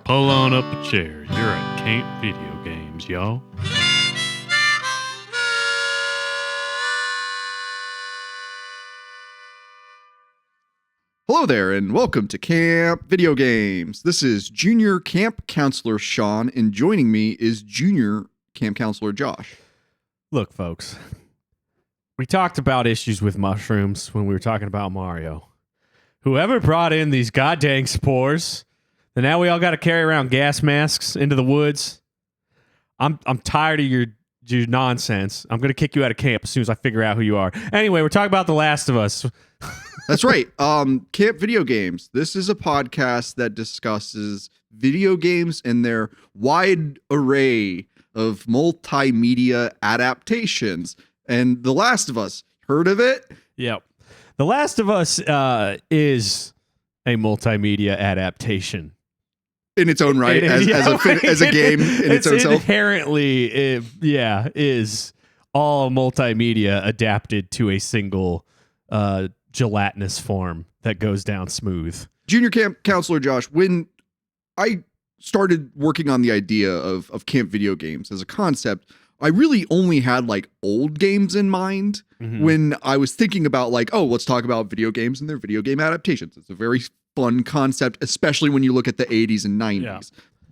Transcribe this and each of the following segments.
Pull on up a chair. You're at Camp Video Games, y'all. Hello there, and welcome to Camp Video Games. This is Junior Camp Counselor Sean, and joining me is Junior Camp Counselor Josh. Look, folks, we talked about issues with mushrooms when we were talking about Mario. Whoever brought in these goddamn spores, and now we all got to carry around gas masks into the woods. I'm tired of your nonsense. I'm going to kick you out of camp as soon as I figure out who you are. Anyway, we're talking about The Last of Us. That's right. Camp Video Games. This is a podcast that discusses video games and their wide array of multimedia adaptations. And The Last of Us, heard of it? Yep. The Last of Us is a multimedia adaptation. In its own right, as a game in its own self. Inherently, is all multimedia adapted to a single gelatinous form that goes down smooth. Junior Camp Counselor Josh, when I started working on the idea of camp video games as a concept, I really only had like old games in mind when I was thinking about like, oh, let's talk about video games and their video game adaptations. It's a very fun concept, especially when you look at the 80s and 90s. Yeah.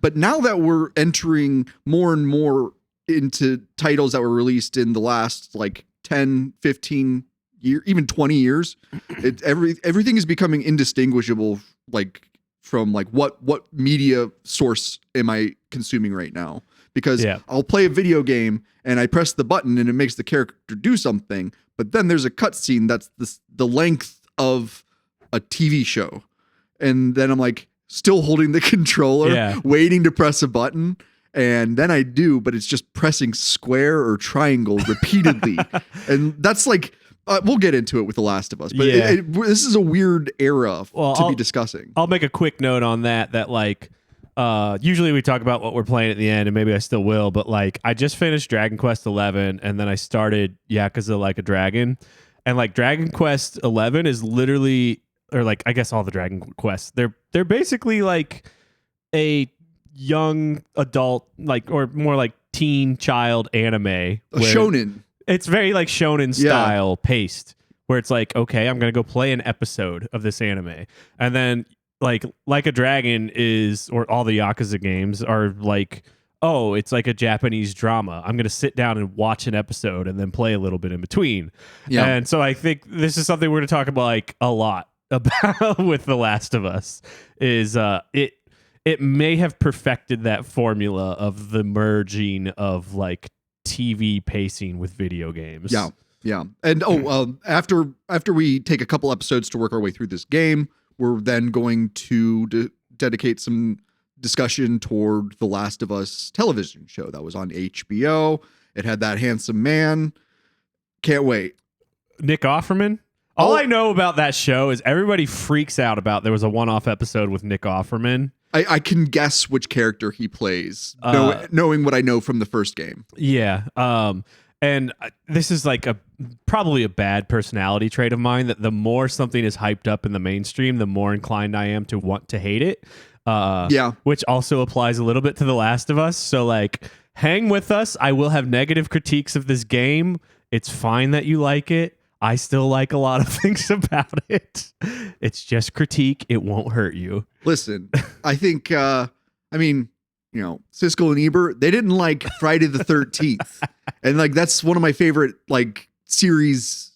But now that we're entering more and more into titles that were released in the last like 10, 15 years, even 20 years, everything is becoming indistinguishable like from like what media source am I consuming right now? Because I'll play a video game and I press the button and it makes the character do something, but then there's a cutscene that's the length of a TV show. And then I'm like still holding the controller, waiting to press a button. And then I do, but it's just pressing square or triangle repeatedly. And that's like, we'll get into it with The Last of Us, but this is a weird era to be discussing. I'll make a quick note on that like, usually we talk about what we're playing at the end, and maybe I still will, but like I just finished Dragon Quest 11, and then I started Yakuza Like a Dragon, and like Dragon Quest 11 is literally, or like I guess all the Dragon Quests, they're basically like a young adult, like, or more like teen child anime, shonen. It's very like shonen style paced, where it's like, okay, I'm gonna go play an episode of this anime, and then like a Dragon is, or all the Yakuza games are like, oh, it's like a Japanese drama. I'm going to sit down and watch an episode and then play a little bit in between. Yeah. And so I think this is something we're going to talk about like a lot about with The Last of Us is it may have perfected that formula of the merging of like TV pacing with video games. Yeah. Yeah. And after we take a couple episodes to work our way through this game, we're then going to dedicate some discussion toward The Last of Us television show that was on HBO. It had that handsome man. Can't wait. Nick Offerman? All I know about that show is everybody freaks out about there was a one-off episode with Nick Offerman. I can guess which character he plays, knowing what I know from the first game. Yeah. And this is like probably a bad personality trait of mine, that the more something is hyped up in the mainstream, the more inclined I am to want to hate it. Which also applies a little bit to The Last of Us. So like, hang with us. I will have negative critiques of this game. It's fine that you like it. I still like a lot of things about it. It's just critique. It won't hurt you. Listen, I think, you know, Siskel and Ebert, they didn't like Friday the 13th. And like, that's one of my favorite like series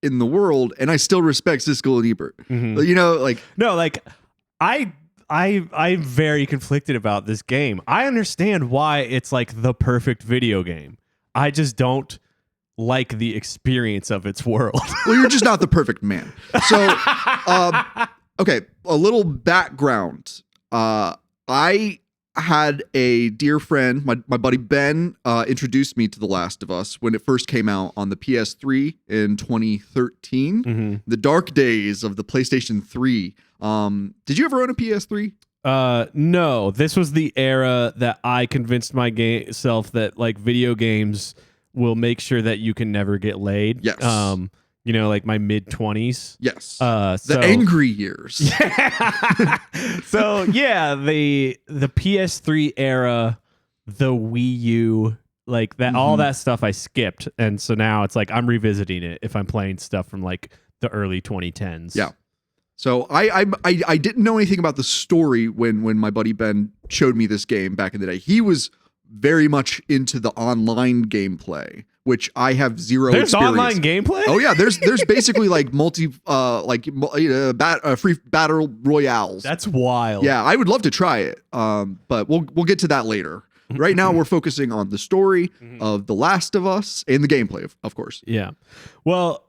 in the world. And I still respect Siskel and Ebert. Mm-hmm. You know, like, no, like I'm very conflicted about this game. I understand why it's like the perfect video game. I just don't like the experience of its world. Well, you're just not the perfect man. So, okay, a little background. I had a dear friend, my buddy Ben, introduced me to The Last of Us when it first came out on the PS3 in 2013. The dark days of the PlayStation 3. Did you ever own a PS3? No. This was the era that I convinced myself that like video games will make sure that you can never get laid. Yes. like my mid-20s. Yes. So, the angry years. So yeah, the PS3 era, the Wii U, like that, all that stuff I skipped, and so now it's like I'm revisiting it if I'm playing stuff from like the early 2010s. Yeah. So I didn't know anything about the story when my buddy Ben showed me this game back in the day. He was very much into the online gameplay, which I have zero There's experience. online gameplay? Oh yeah, there's basically like free battle royales. That's wild. Yeah, I would love to try it. But we'll get to that later. Right now we're focusing on the story of The Last of Us and the gameplay, of course. Yeah. Well,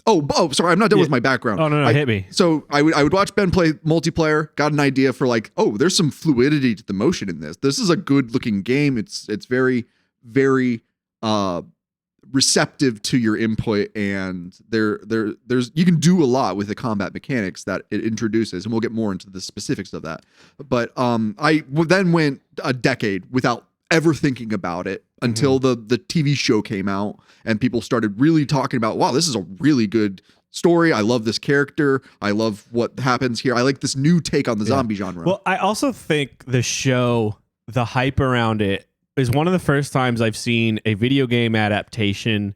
Oh, sorry, I'm not done with my background. Oh no, hit me. So I would watch Ben play multiplayer, got an idea for like, oh, there's some fluidity to the motion in this. This is a good looking game. It's very, very receptive to your input, and there's you can do a lot with the combat mechanics that it introduces, and we'll get more into the specifics of that. But I then went a decade without ever thinking about it until the TV show came out and people started really talking about, wow, this is a really good story. I love this character. I love what happens here. I like this new take on the zombie genre. Well, I also think the show, the hype around it, is one of the first times I've seen a video game adaptation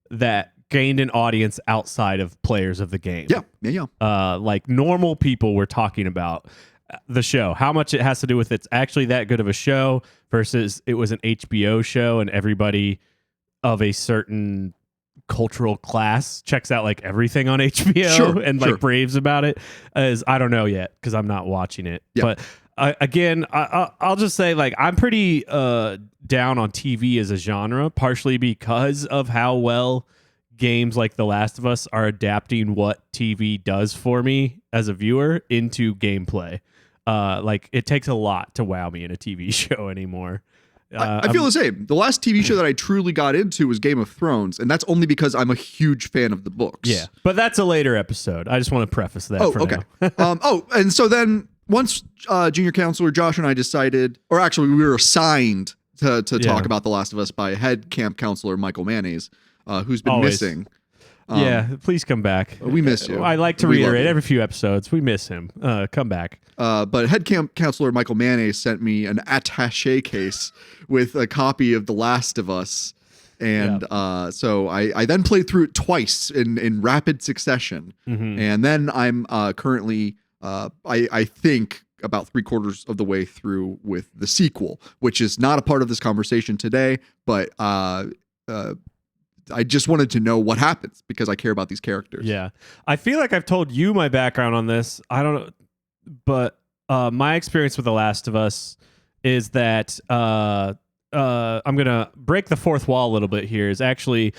that gained an audience outside of players of the game. Yeah. Like normal people were talking about the show, how much it has to do with it's actually that good of a show versus it was an HBO show and everybody of a certain cultural class checks out like everything on HBO and like braves about it. As I don't know yet because I'm not watching it. But again, I'll just say like I'm pretty down on TV as a genre, partially because of how well games like The Last of Us are adapting what TV does for me as a viewer into gameplay. Like it takes a lot to wow me in a TV show anymore. I feel the same. The last TV show that I truly got into was Game of Thrones, and that's only because I'm a huge fan of the books. Yeah, but that's a later episode. I just want to preface that. Now. And so then once junior counselor Josh and I decided, or actually we were assigned to talk about The Last of Us by head camp counselor Michael Mayonnaise, who's been missing. Please come back. We miss you. I like to reiterate every few episodes. We miss him. Come back. But head camp counselor Michael Mayonnaise sent me an attaché case with a copy of The Last of Us. And so I then played through it twice in rapid succession. And then I'm currently, I think, about 3/4 of the way through with the sequel, which is not a part of this conversation today, but I just wanted to know what happens because I care about these characters. Yeah. I feel like I've told you my background on this. I don't know. But my experience with The Last of Us is that I'm going to break the fourth wall a little bit here. Is actually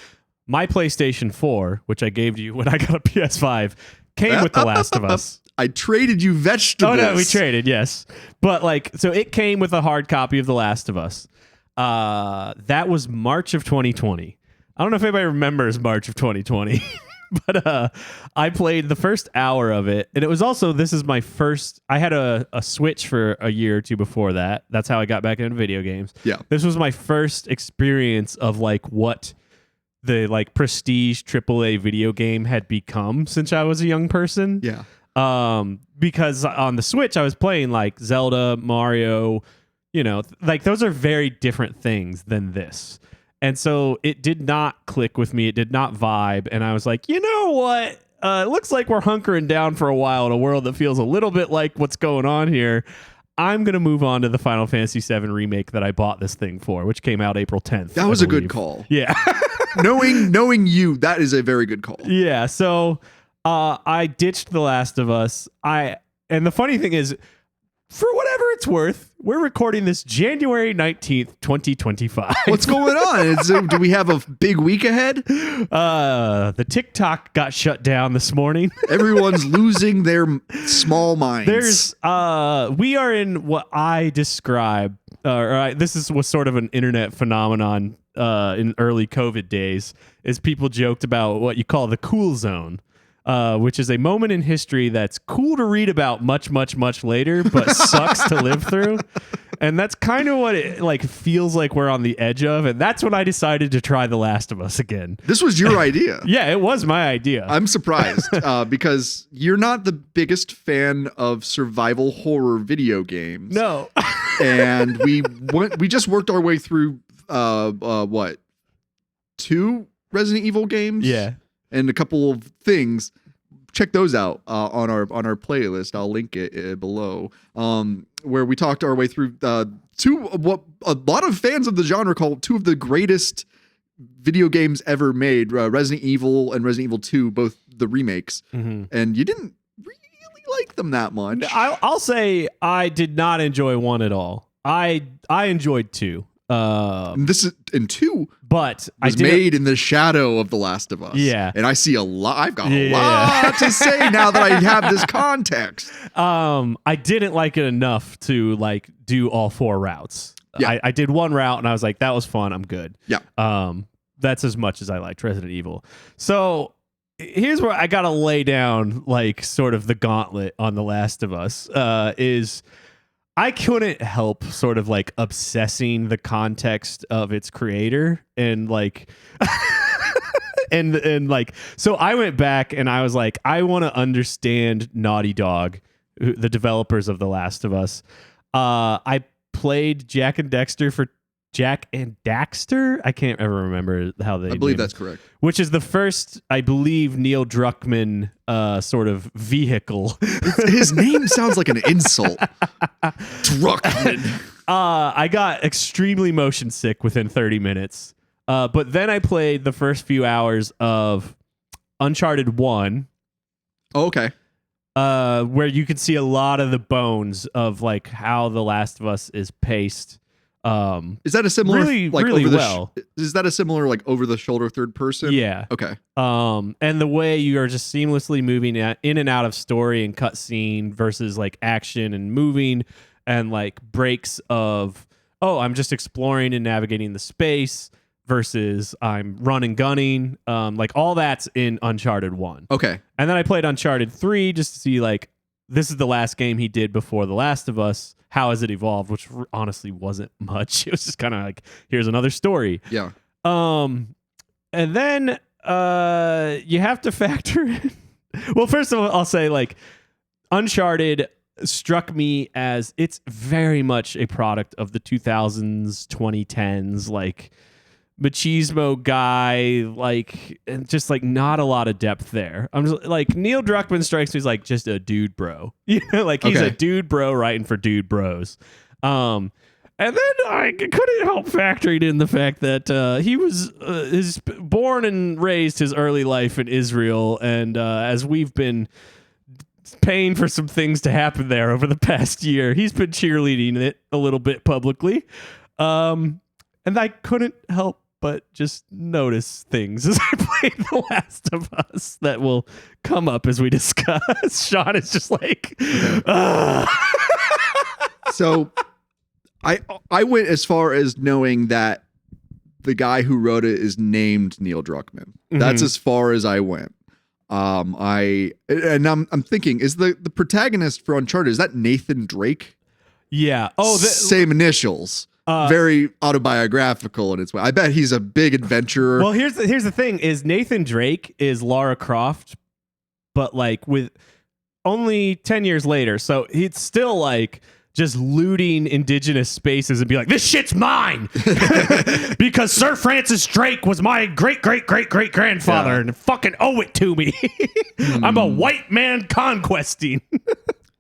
my PlayStation 4, which I gave you when I got a PS5, came with The Last of Us. I traded you vegetables. Oh, no, we traded, yes. But so it came with a hard copy of The Last of Us. That was March of 2020. I don't know if anybody remembers March of 2020, but I played the first hour of it. And it was also, this is my first, I had a Switch for a year or two before that. That's how I got back into video games. Yeah. This was my first experience of what the prestige AAA video game had become since I was a young person. Yeah. Because on the Switch, I was playing Zelda, Mario, those are very different things than this. And so it did not click with me. It did not vibe. And I was like, you know what? It looks like we're hunkering down for a while in a world that feels a little bit like what's going on here. I'm going to move on to the Final Fantasy VII remake that I bought this thing for, which came out April 10th. That was a good call. Yeah. knowing you, that is a very good call. Yeah. So I ditched The Last of Us. And the funny thing is, for whatever it's worth, we're recording this January 19th, 2025. What's going on? Do we have a big week ahead? The TikTok got shut down this morning. Everyone's losing their small minds. We are in what I describe, this was sort of an internet phenomenon in early COVID days, is people joked about what you call the cool zone. Which is a moment in history that's cool to read about much, much, much later, but sucks to live through. And that's kind of what it like feels like we're on the edge of. And that's when I decided to try The Last of Us again. This was your idea. Yeah, it was my idea. I'm surprised because you're not the biggest fan of survival horror video games. No. And we just worked our way through what? 2 Resident Evil games? Yeah. And a couple of things. Check those out on our playlist. I'll link it below. Where we talked our way through 2 of what a lot of fans of the genre call 2 of the greatest video games ever made, Resident Evil and Resident Evil 2, both the remakes. Mm-hmm. And you didn't really like them that much. I'll say I did not enjoy 1 at all. I enjoyed 2. And this is in 2, but was made in the shadow of The Last of Us. Yeah, and I see a lot. I've got a lot to say now that I have this context. I didn't like it enough to like do all 4 routes. Yeah. I did 1 route and I was like, that was fun. I'm good. Yeah. That's as much as I liked Resident Evil. So here's where I gotta lay down like sort of the gauntlet on The Last of Us. Is I couldn't help sort of like obsessing the context of its creator and like and like so I went back and I was like, I want to understand Naughty Dog, the developers of The Last of Us. I played Jack and Daxter. I can't ever remember how they. I believe that's correct. Which is the first, I believe, Neil Druckmann sort of vehicle. His name sounds like an insult. Druckmann. I got extremely motion sick within 30 minutes. But then I played the first few hours of Uncharted 1. Oh, okay. Where you can see a lot of the bones of like how The Last of Us is paced. Is that a similar really is that a similar like over the shoulder third person? Yeah. Okay. And the way you are just seamlessly moving in and out of story and cutscene versus like action and moving and like breaks of I'm just exploring and navigating the space versus I'm running gunning. Like all that's in Uncharted 1. Okay. And then I played Uncharted 3 just to see like this is the last game he did before The Last of Us. How has it evolved? Which honestly wasn't much. It was just kind of like, here's another story. Yeah. And then you have to factor in. Well, first of all, I'll say like Uncharted struck me as it's very much a product of the 2000s, 2010s, like machismo guy, like, and just like not a lot of depth there. I'm just like Neil Druckmann strikes me as like just a dude bro, like he's a dude bro writing for dude bros. And then I couldn't help factoring in the fact that he was born and raised his early life in Israel, and as we've been paying for some things to happen there over the past year, he's been cheerleading it a little bit publicly. And I couldn't help but just notice things as I played The Last of Us that will come up as we discuss. Sean is just like, So I went as far as knowing that the guy who wrote it is named Neil Druckmann. That's as far as I went. I'm thinking, is the protagonist for Uncharted, is that Nathan Drake? Yeah. Same initials. Very autobiographical in its way. I bet he's a big adventurer. Well, here's the thing: is Nathan Drake is Lara Croft, but like with only 10 years later. So it's still like just looting indigenous spaces and be like, this shit's mine because Sir Francis Drake was my great grandfather and fucking owe it to me. I'm a white man conquesting.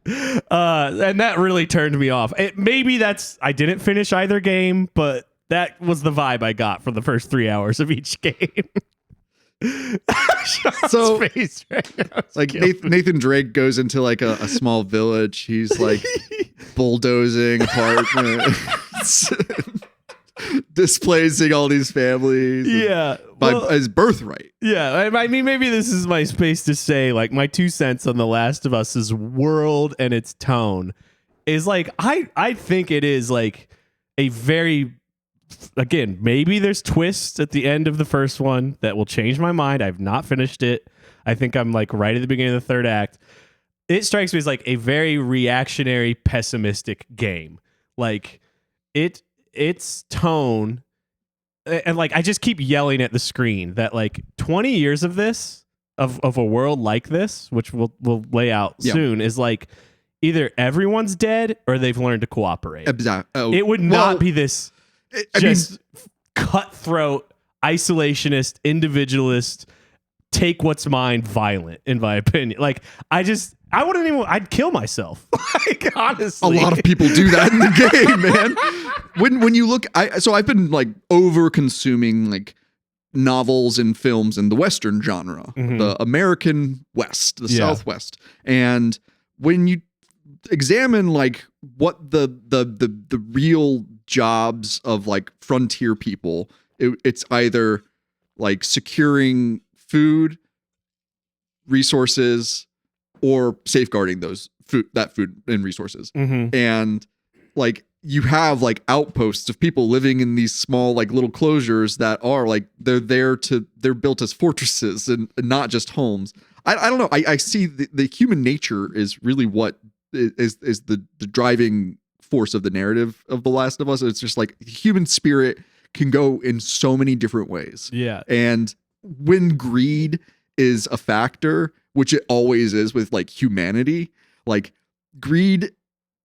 And that really turned me off. I didn't finish either game, but that was the vibe I got from the first 3 hours of each game. So face right now like Nathan Drake goes into like a small village. He's like bulldozing apartments, displacing all these families. Yeah. By his birthright. Yeah. I mean, maybe this is my space to say like my 2 cents on The Last of Us's world and its tone is like, I think it is like a very, again, maybe there's twists at the end of the first one that will change my mind. I've not finished it. I think I'm like right at the beginning of the third act. It strikes me as like a very reactionary, pessimistic game. Like its tone, and like I just keep yelling at the screen that like 20 years of this of a world like this, which we'll lay out soon, is like either everyone's dead or they've learned to cooperate. Oh, it would not be this cutthroat, isolationist, individualist, take what's mine, violent, in my opinion. Like I wouldn't even. I'd kill myself. Like honestly, a lot of people do that in the game, man. When you look, I've been like over consuming like novels and films in the Western genre, the American West, the Southwest, and when you examine like what the real jobs of like frontier people, it's either like securing food, resources, or safeguarding that food and resources. And like you have like outposts of people living in these small like little closures that are like they're built as fortresses and not just homes. I don't know. I see the human nature is really what is the driving force of the narrative of The Last of Us. It's just like human spirit can go in so many different ways. Yeah. And when greed is a factor, which it always is with like humanity, like greed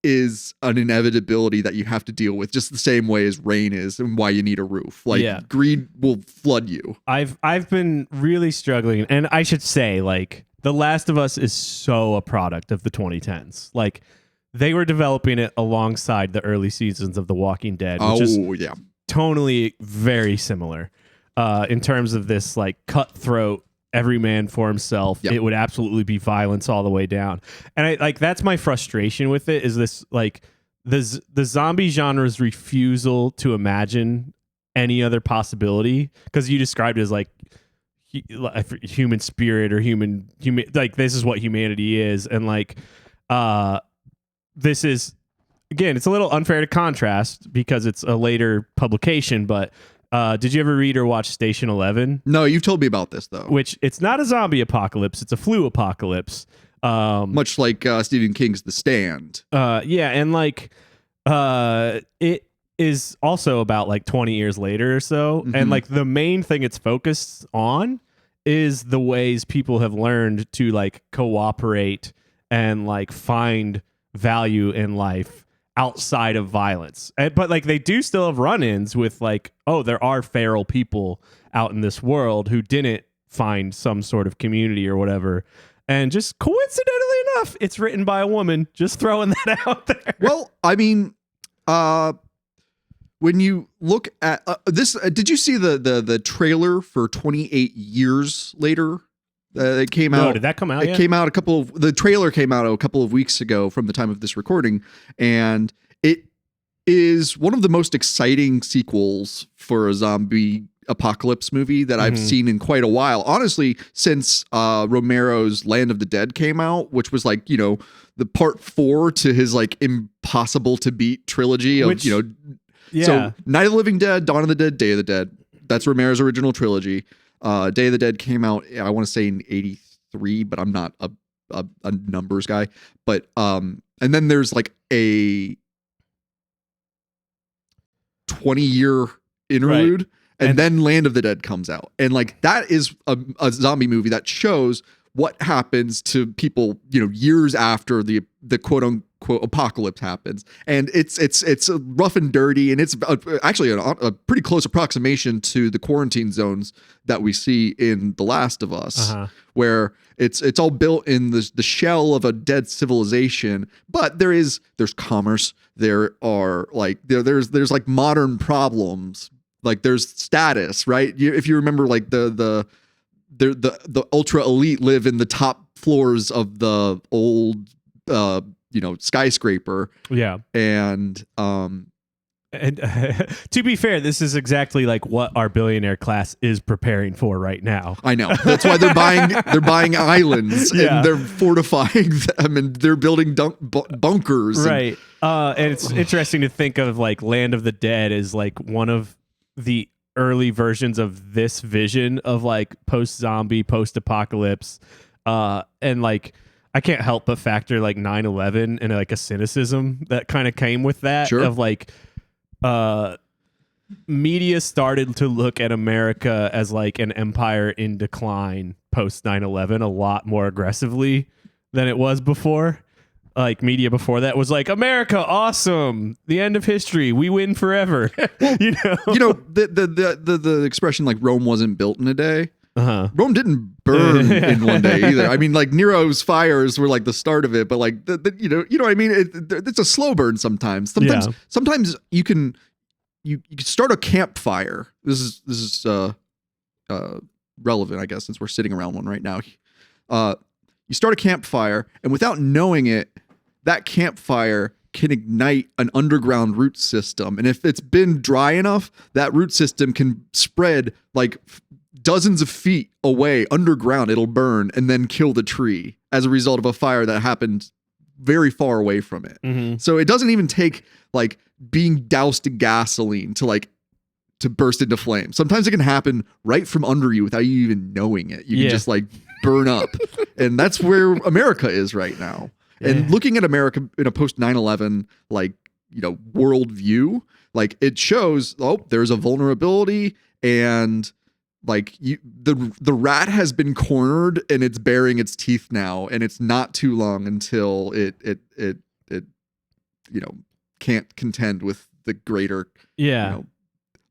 is an inevitability that you have to deal with just the same way as rain is and why you need a roof. Like greed will flood you. I've been really struggling, and I should say like The Last of Us is so a product of the 2010s. Like they were developing it alongside the early seasons of The Walking Dead, which is tonally very similar in terms of this like cutthroat, every man for himself. It would absolutely be violence all the way down. And I like that's my frustration with it, is this like the zombie genre's refusal to imagine any other possibility, because you described it as like human spirit or human like this is what humanity is. And like this is, again, it's a little unfair to contrast because it's a later publication, but did you ever read or watch Station 11? No, you've told me about this though. Which it's not a zombie apocalypse; it's a flu apocalypse. Much like Stephen King's The Stand. Yeah, and like it is also about like 20 years later or so, and like the main thing it's focused on is the ways people have learned to like cooperate and like find value in life outside of violence. But like they do still have run-ins with like, oh, there are feral people out in this world who didn't find some sort of community or whatever. And just coincidentally enough, it's written by a woman. Just throwing that out there. Well, I mean, when you look at this, did you see the trailer for 28 Years Later? It came out. No, did that come out? It came out the trailer came out a couple of weeks ago from the time of this recording, and it is one of the most exciting sequels for a zombie apocalypse movie that I've seen in quite a while. Honestly, since Romero's Land of the Dead came out, which was like, you know, the part 4 to his like impossible to beat trilogy of, so Night of the Living Dead, Dawn of the Dead, Day of the Dead. That's Romero's original trilogy. Day of the Dead came out, I want to say in 83, but I'm not a numbers guy. But and then there's like a 20-year interlude, right. And then Land of the Dead comes out. And like that is a zombie movie that shows what happens to people, you know, years after the quote unquote apocalypse happens. And it's rough and dirty, and it's actually a pretty close approximation to the quarantine zones that we see in The Last of Us, where it's all built in the shell of a dead civilization, but there's commerce, there are like there's like modern problems, like there's status, right? If you remember, like the ultra elite live in the top floors of the old skyscraper. Yeah. And to be fair, this is exactly like what our billionaire class is preparing for right now. I know. That's why they're buying islands, and they're fortifying them, and they're building bunkers. Right. And it's interesting to think of like Land of the Dead as like one of the early versions of this vision of like post-zombie, post-apocalypse. And like I can't help but factor like 9/11 and like a cynicism that kind of came with that, of like media started to look at America as like an empire in decline post 9/11 a lot more aggressively than it was before. Like media before that was like, America, awesome, the end of history, we win forever. The expression like Rome wasn't built in a day. Uh-huh. Rome didn't burn in one day either. I mean, like Nero's fires were like the start of it, but like you know what I mean. It's a slow burn sometimes. Sometimes you can start a campfire. This is relevant, I guess, since we're sitting around one right now. You start a campfire, and without knowing it, that campfire can ignite an underground root system. And if it's been dry enough, that root system can spread like dozens of feet away underground. It'll burn and then kill the tree as a result of a fire that happened very far away from it. Mm-hmm. So it doesn't even take like being doused in gasoline to burst into flames. Sometimes it can happen right from under you without you even knowing it. You can just like burn up. And that's where America is right now. And looking at America in a post 9/11 like, world view, like it shows, there's a vulnerability, and like the rat has been cornered and it's baring its teeth now, and it's not too long until it can't contend with the greater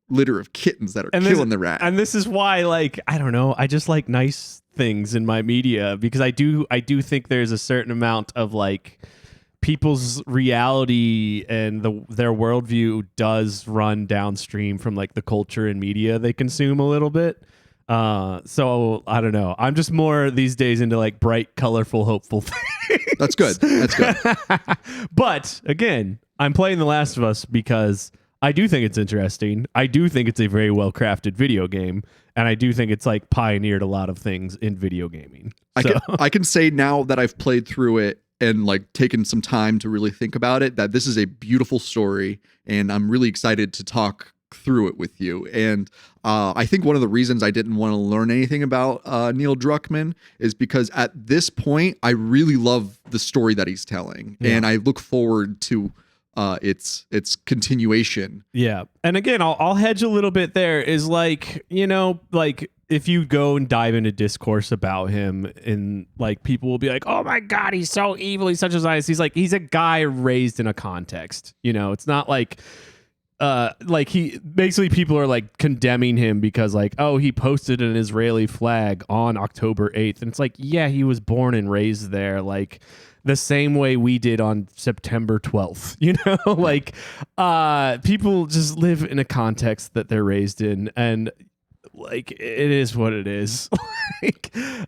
litter of kittens that are killing the rat. And this is why, like, I don't know, I just like nice things in my media, because I do think there's a certain amount of like people's reality and their worldview does run downstream from like the culture and media they consume a little bit. So I don't know. I'm just more these days into like bright, colorful, hopeful things. That's good. That's good. But again, I'm playing The Last of Us because I do think it's interesting. I do think it's a very well crafted video game, and I do think it's like pioneered a lot of things in video gaming. I can say now that I've played through it and like taken some time to really think about it, that this is a beautiful story, and I'm really excited to talk through it with you. And I think one of the reasons I didn't want to learn anything about Neil Druckmann is because at this point I really love the story that he's telling, and I look forward to its continuation. Yeah. And again, I'll hedge a little bit there, is like, like if you go and dive into discourse about him, and like people will be like, oh my God, he's so evil, he's such a Zionist. He's a guy raised in a context, it's not like he basically, people are like condemning him because like, oh, he posted an Israeli flag on October 8th. And it's like, yeah, he was born and raised there. Like, the same way we did on September 12th, like people just live in a context that they're raised in, and like it is what it is.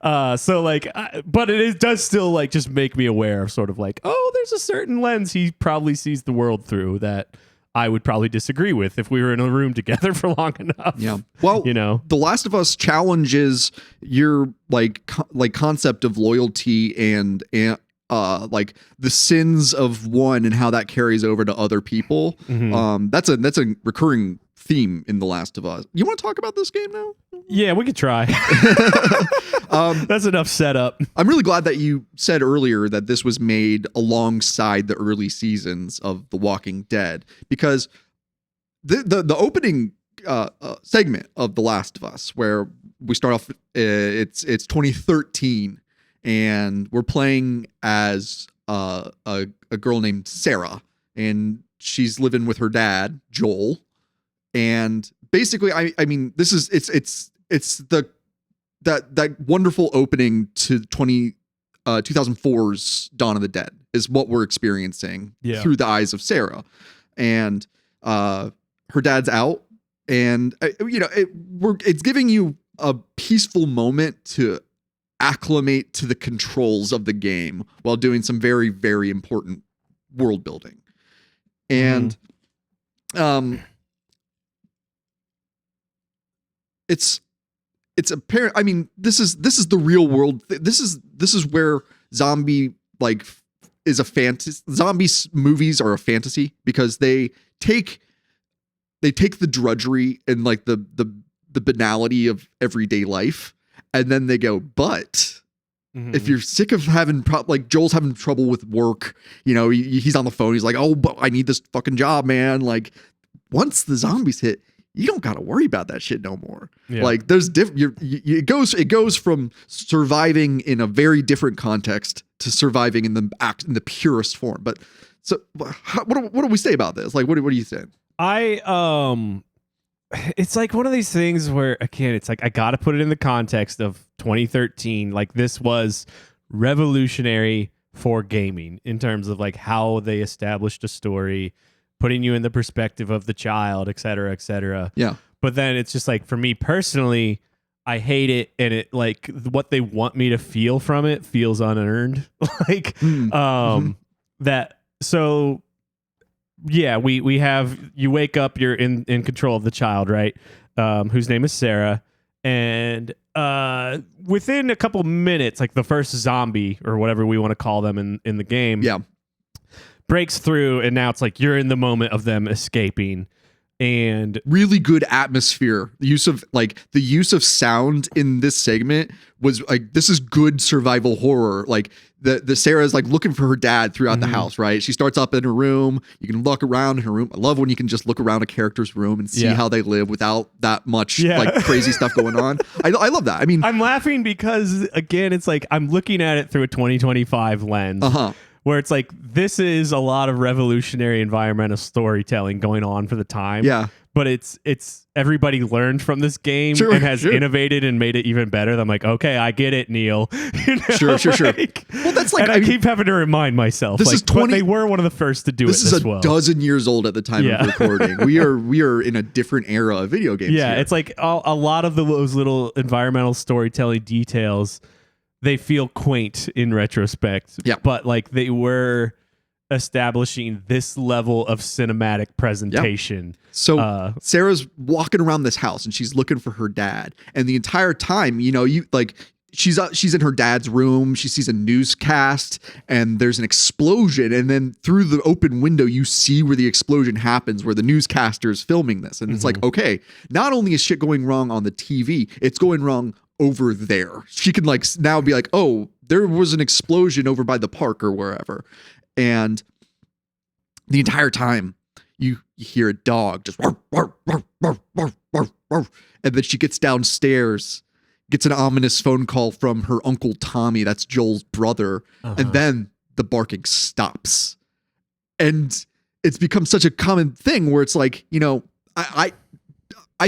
But it does still like just make me aware of sort of like, oh, there's a certain lens he probably sees the world through that I would probably disagree with if we were in a room together for long enough. Yeah. Well, The Last of Us challenges your like concept of loyalty and like the sins of one and how that carries over to other people. Mm-hmm. That's a recurring theme in The Last of Us. You want to talk about this game now? Yeah, we could try. That's enough setup. I'm really glad that you said earlier that this was made alongside the early seasons of The Walking Dead, because the opening segment of The Last of Us, where we start off, it's 2013. And we're playing as a girl named Sarah, and she's living with her dad, Joel. And basically, I mean, this is it's that wonderful opening to 2004's Dawn of the Dead is what we're experiencing through the eyes of Sarah, and her dad's out, and it's giving you a peaceful moment to acclimate to the controls of the game while doing some very, very important world building. And it's apparent. I mean, this is the real world. This is where zombie like is a fantasy. Zombie movies are a fantasy because they take the drudgery and like the banality of everyday life. And then they go, but if you're sick of having like Joel's having trouble with work, he's on the phone. He's like, oh, but I need this fucking job, man. Like, once the zombies hit, you don't got to worry about that shit no more. Yeah. Like there's it goes from surviving in a very different context to surviving in the purest form. But so what do we say about this? Like, what do you think? It's like one of these things where, again, it's like I got to put it in the context of 2013. Like this was revolutionary for gaming in terms of like how they established a story, putting you in the perspective of the child, et cetera, et cetera. Yeah. But then it's just like, for me personally, I hate it. And it like what they want me to feel from it feels unearned. Like, that. So yeah, we have, you wake up, you're in control of the child, right? Whose name is Sarah. And within a couple minutes, like the first zombie or whatever we want to call them in the game, breaks through, and now it's like you're in the moment of them escaping. And really good atmosphere. The use of sound in this segment was like, this is good survival horror. Like the Sarah's like looking for her dad throughout the house, right? She starts up in her room. You can look around in her room. I love when you can just look around a character's room and see how they live without that much like crazy stuff going on. I love that. I mean, I'm laughing because, again, it's like I'm looking at it through a 2025 lens. Where it's like, this is a lot of revolutionary environmental storytelling going on for the time. Yeah. But it's everybody learned from this game and has innovated and made it even better. I'm like, okay, I get it, Neil. You know, Sure. Well, that's like, and I keep having to remind myself. This like, is 20. They were one of the first to do this it. This is a dozen years old at the time of recording. We are in a different era of video games. Yeah, here. it's like a lot of those little environmental storytelling details, they feel quaint in retrospect. Yeah. But like they were establishing this level of cinematic presentation. So Sarah's walking around this house and she's looking for her dad. And the entire time, you know, she's in her dad's room. She sees a newscast and there's an explosion. And then through the open window, you see where the explosion happens, where the newscaster's filming this. And it's like, okay, not only is shit going wrong on the TV, it's going wrong over there. She can like now be like, oh, there was an explosion over by the park or wherever. And the entire time you hear a dog just and then she gets downstairs, gets an ominous phone call from her Uncle Tommy, that's Joel's brother, and then the barking stops. And it's become such a common thing where it's like, you know, I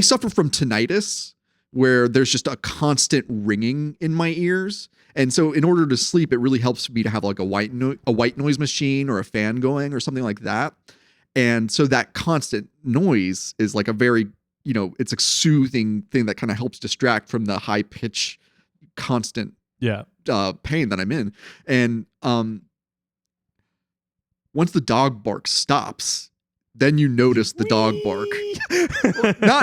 suffer from tinnitus, where there's just a constant ringing in my ears. And so in order to sleep, it really helps me to have like a white noise machine or a fan going or something like that. And so that constant noise is like a very, you know, it's a soothing thing that kind of helps distract from the high pitch, constant pain that I'm in. And once the dog bark stops, then you notice the dog bark.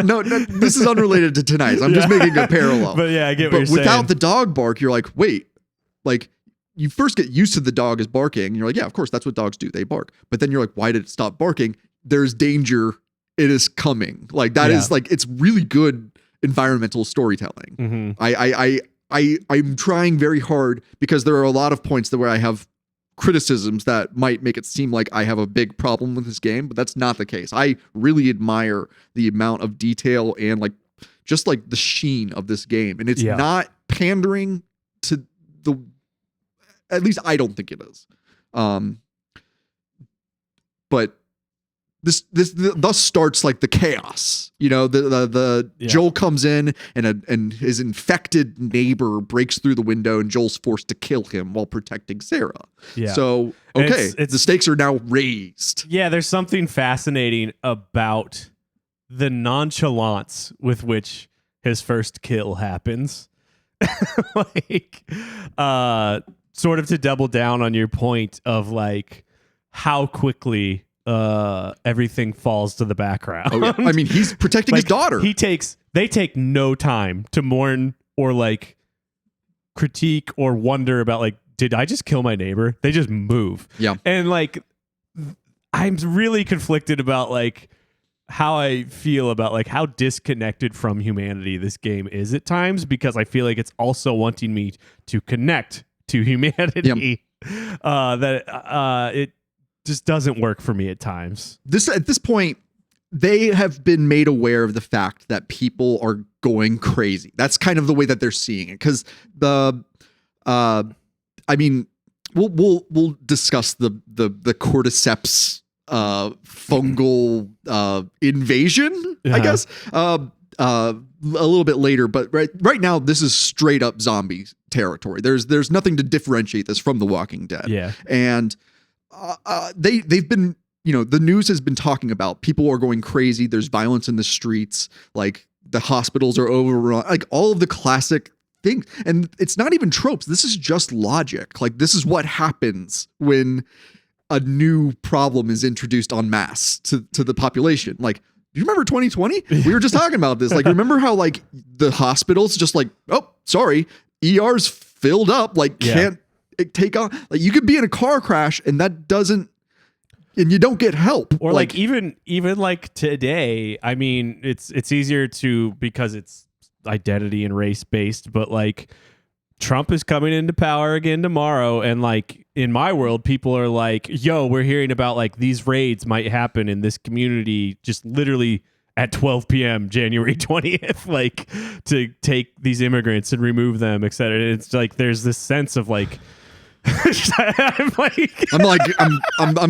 No, this is unrelated to tonight. I'm just making a parallel. But yeah, I get what you're saying. Without the dog bark, you're like, wait, like you first get used to the dog is barking. And you're like, yeah, of course, that's what dogs do. They bark. But then you're like, why did it stop barking? There's danger. It is coming. Like that is like, it's really good environmental storytelling. I'm trying very hard because there are a lot of points where I have criticisms that might make it seem like I have a big problem with this game, but that's not the case. I really admire the amount of detail and like just like the sheen of this game. And it's not pandering to the, at least I don't think it is. But this thus starts like the chaos. You know, the Joel comes in and his infected neighbor breaks through the window and Joel's forced to kill him while protecting Sarah. Yeah. So, okay, the stakes are now raised. Yeah, there's something fascinating about the nonchalance with which his first kill happens. Like, sort of to double down on your point of like how quickly everything falls to the background. Oh, yeah. I mean, he's protecting his daughter. They take no time to mourn or like critique or wonder about like, did I just kill my neighbor? They just move. Yeah. And like, I'm really conflicted about like how I feel about like how disconnected from humanity this game is at times, because I feel like it's also wanting me to connect to humanity. It just doesn't work for me at times. At this point, they have been made aware of the fact that people are going crazy. That's kind of the way that they're seeing it. Because I mean, we'll discuss the cordyceps fungal invasion, I guess, a little bit later. But right now, this is straight up zombie territory. There's nothing to differentiate this from The Walking Dead. Yeah, and they've been, the news has been talking about people are going crazy. There's violence in the streets. Like the hospitals are overrun. Like all of the classic things. And it's not even tropes. This is just logic. Like this is what happens when a new problem is introduced en masse to the population. Like, do you remember 2020? We were just talking about this. Like, remember how like the hospitals just like, oh, sorry, ER's filled up. Like, can't take on. Like, you could be in a car crash and that doesn't, and you don't get help. Or like even like today, I mean, it's easier to, because it's identity and race based, but like Trump is coming into power again tomorrow, and like in my world, people are like, yo, we're hearing about like these raids might happen in this community just literally at 12 p.m. January 20th, like to take these immigrants and remove them, etc. It's like there's this sense of like I'm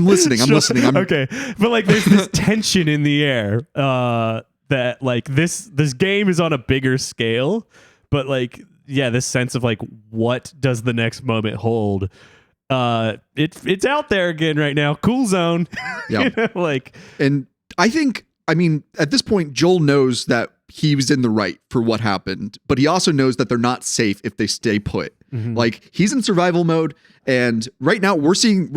listening. I'm listening. Okay. But like there's this tension in the air that like this game is on a bigger scale, but like this sense of like what does the next moment hold? It's out there again right now. Cool zone. Yeah. Like, and I mean, at this point, Joel knows that he was in the right for what happened, but he also knows that they're not safe if they stay put. Mm-hmm. Like he's in survival mode, and right now we're seeing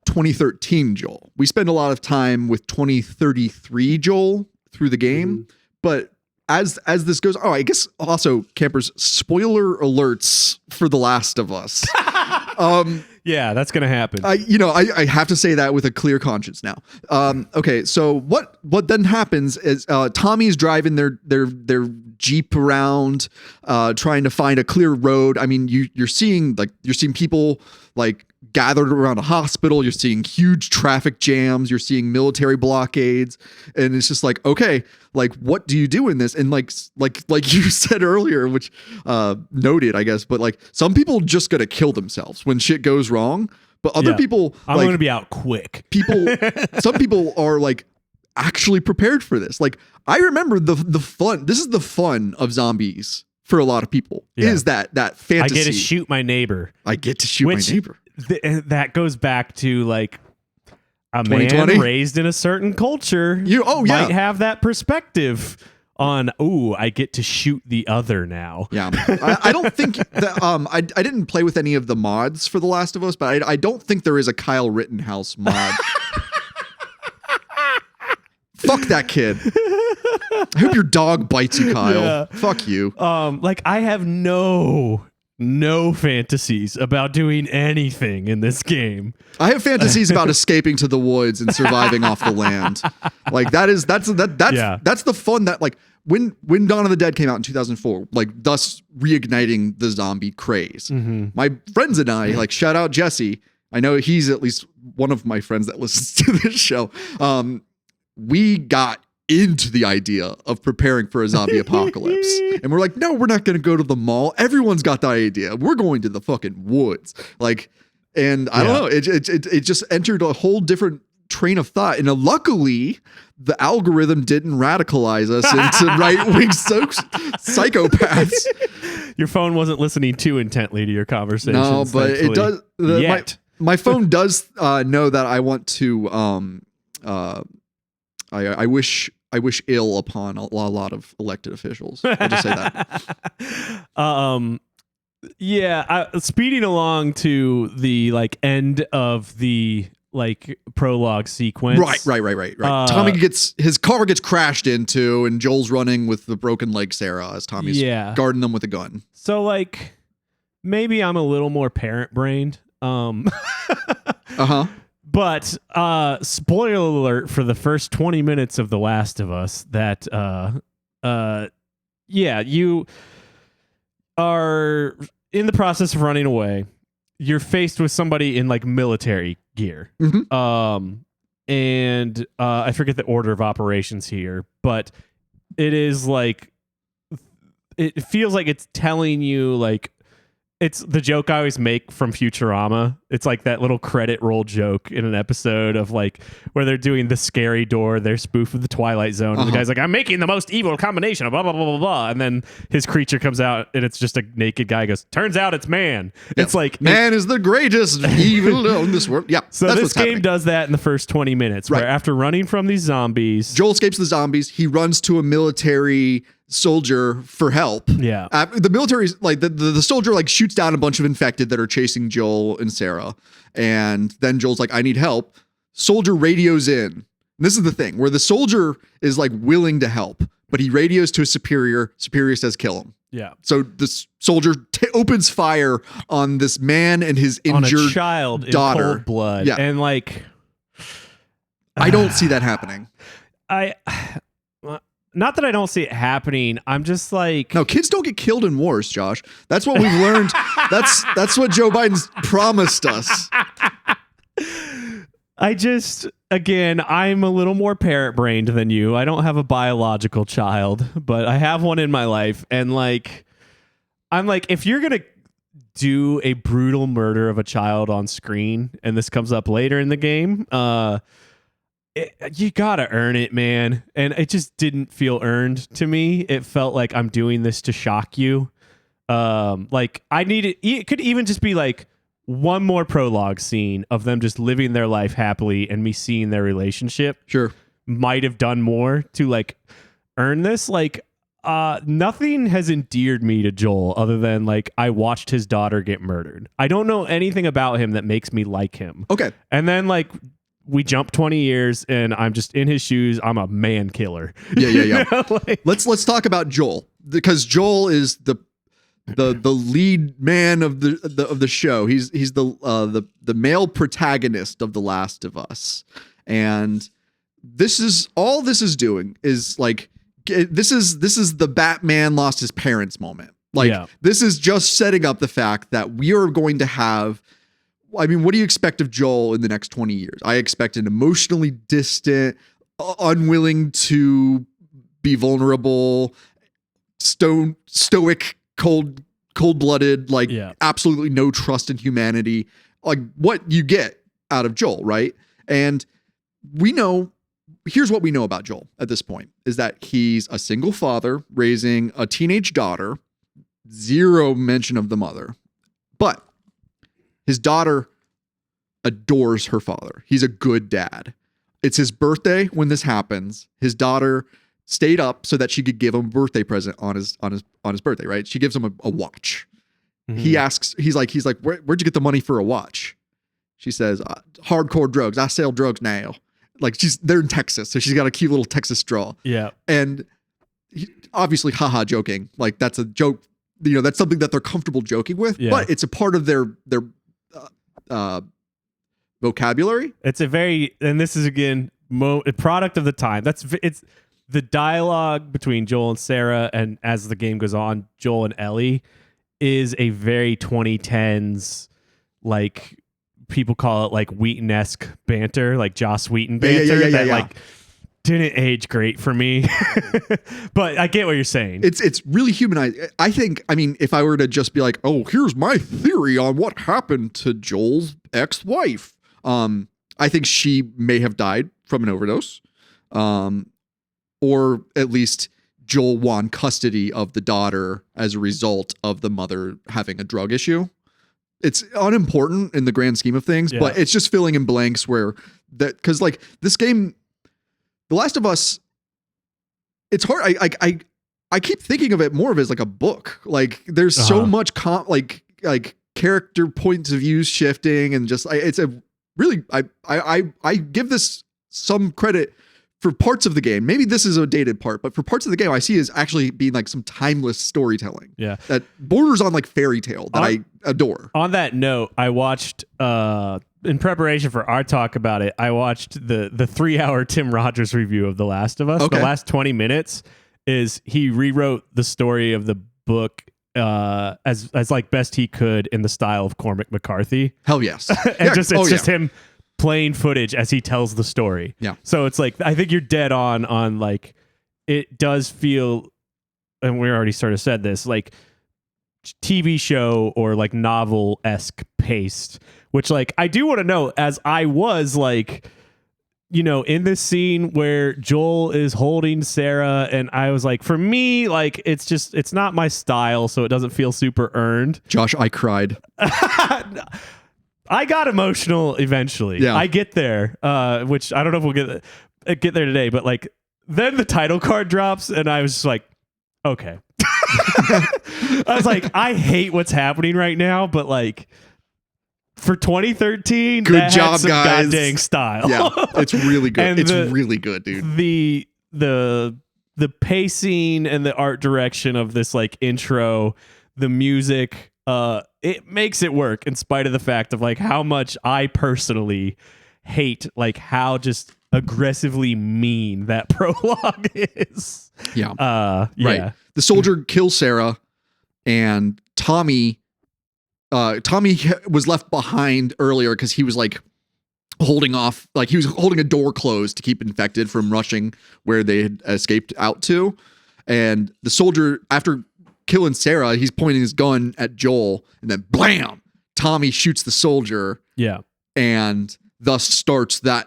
2013 Joel. We spend a lot of time with 2033 Joel through the game, but as this goes, I guess also campers, spoiler alerts for The Last of Us. Yeah, that's gonna happen. I have to say that with a clear conscience now. Okay, so what then happens is Tommy's driving their Jeep around, trying to find a clear road. I mean, you're seeing people like gathered around a hospital. You're seeing huge traffic jams. You're seeing military blockades, and it's just like, okay, like what do you do in this? And like you said earlier, which noted, I guess, but like some people just gonna kill themselves when shit goes wrong. But other people, I'm going to be out quick. Some people are like actually prepared for this. Like I remember the fun. This is the fun of zombies for a lot of people. Is that fantasy? I get to shoot my neighbor. My neighbor. That goes back to like a man raised in a certain culture. Might have that perspective on, I get to shoot the other now. Yeah. I don't think that I didn't play with any of the mods for The Last of Us, but I don't think there is a Kyle Rittenhouse mod. Fuck that kid. I hope your dog bites you, Kyle. Yeah. Fuck you. Like I have no fantasies about doing anything in this game. I have fantasies about escaping to the woods and surviving off the land. Like that's the fun that like when Dawn of the Dead came out in 2004, like thus reigniting the zombie craze. Mm-hmm. My friends and I, like shout out Jesse. I know he's at least one of my friends that listens to this show. We got into the idea of preparing for a zombie apocalypse. And we're like, no, we're not going to go to the mall. Everyone's got the idea. We're going to the fucking woods. Like, and I don't know, it just entered a whole different train of thought. And luckily, the algorithm didn't radicalize us into right-wing psychopaths. Your phone wasn't listening too intently to your conversations. No, but it does. My phone does know that I want to. I wish ill upon a lot of elected officials. I'll just say that. Speeding along to the like end of the like prologue sequence. Right. Tommy his car gets crashed into, and Joel's running with the broken leg Sarah as Tommy's guarding them with a gun. So like maybe I'm a little more parent brained. But spoiler alert for the first 20 minutes of The Last of Us that you are in the process of running away. You're faced with somebody in like military gear. Mm-hmm. and I forget the order of operations here, but it is like it feels like it's telling you like it's the joke I always make from Futurama. It's like that little credit roll joke in an episode of like where they're doing the scary door, their spoof of the Twilight Zone. And the guy's like, I'm making the most evil combination of blah, blah, blah, blah, blah. And then his creature comes out and it's just a naked guy. He goes, turns out it's man. Yeah. It's like man is the greatest evil in this world. Yeah. So this game does that in the first 20 minutes, where after running from these zombies, Joel escapes the zombies. He runs to a military soldier for help. Yeah. The military's like the soldier like shoots down a bunch of infected that are chasing Joel and Sarah. And then Joel's like, I need help. Soldier radios in. And this is the thing where the soldier is like willing to help, but he radios to a superior. Superior says kill him. Yeah. So this soldier opens fire on this man and his injured on a child daughter. In cold blood. Yeah. And like, I don't see that happening. Not that I don't see it happening. I'm just like, no, kids don't get killed in wars, Josh. That's what we've learned. That's what Joe Biden's promised us. Again, I'm a little more parrot-brained than you. I don't have a biological child, but I have one in my life. And like, I'm like, if you're going to do a brutal murder of a child on screen, and this comes up later in the game, you gotta earn it, man. And it just didn't feel earned to me. It felt like I'm doing this to shock you. Like I needed, it could even just be like one more prologue scene of them just living their life happily and me seeing their relationship. Sure. Might have done more to like earn this. Like, nothing has endeared me to Joel other than like I watched his daughter get murdered. I don't know anything about him that makes me like him. Okay. And then like, we jump 20 years and I'm just in his shoes. I'm a man killer. Yeah. You know, like, let's talk about Joel, because Joel is the lead man of the show. He's the male protagonist of The Last of Us. And this is doing is like this is the Batman lost his parents moment. Like this is just setting up the fact that we are going to have, I mean, what do you expect of Joel in the next 20 years? I expect an emotionally distant, unwilling to be vulnerable, stoic, cold-blooded, like absolutely no trust in humanity, like what you get out of Joel, right? And here's what we know about Joel at this point, is that he's a single father raising a teenage daughter, zero mention of the mother, but his daughter adores her father. He's a good dad. It's his birthday when this happens. His daughter stayed up so that she could give him a birthday present on his birthday, right? She gives him a watch. Mm-hmm. He asks, he's like, where'd you get the money for a watch? She says, hardcore drugs. I sell drugs now. Like they're in Texas, so she's got a cute little Texas draw. Yeah. And obviously, haha, joking. Like that's a joke. You know, that's something that they're comfortable joking with, but it's a part of their vocabulary. It's a very, and this is again a product of the time. It's the dialogue between Joel and Sarah, and as the game goes on, Joel and Ellie is a very 2010s, like people call it like Wheaton-esque banter, like Joss Wheaton banter that like didn't age great for me. But I get what you're saying. It's really humanized. I think, I mean, if I were to just be like, oh, here's my theory on what happened to Joel's ex-wife, I think she may have died from an overdose, or at least Joel won custody of the daughter as a result of the mother having a drug issue. It's unimportant in the grand scheme of things, but it's just filling in blanks where that, because like this game, The Last of Us, it's hard. I keep thinking of it more of as like a book. Like there's so much like character points of view shifting, and just it's a really I give this some credit for parts of the game. Maybe this is a dated part, but for parts of the game I see as actually being like some timeless storytelling. Yeah. That borders on like fairy tale that I adore. On that note, I watched in preparation for our talk about it, I watched the 3-hour Tim Rogers review of The Last of Us. Okay. The last 20 minutes is he rewrote the story of the book as like best he could in the style of Cormac McCarthy. Hell yes. And just him playing footage as he tells the story. Yeah. So it's like, I think you're dead on like, it does feel, and we already sort of said this, like TV show or like novel-esque paced, which like, I do want to know, as I was like, you know, in this scene where Joel is holding Sarah, and I was like, for me, like, it's not my style, so it doesn't feel super earned. Josh, I cried. I got emotional eventually. Yeah. I get there, which I don't know if we'll get there today, but like, then the title card drops, and I was just like, okay. I was like, I hate what's happening right now, but like, for 2013, good that job, had some guys. goddamn style. Yeah, it's really good. And It's really good, dude. The pacing and the art direction of this like intro, the music, it makes it work in spite of the fact of like how much I personally hate like how just aggressively mean that prologue is. Yeah. Yeah. Right. The soldier kills Sarah, and Tommy was left behind earlier because he was like holding off, like he was holding a door closed to keep infected from rushing where they had escaped out to. And the soldier, after killing Sarah, he's pointing his gun at Joel, and then blam, Tommy shoots the soldier. Yeah. And thus starts the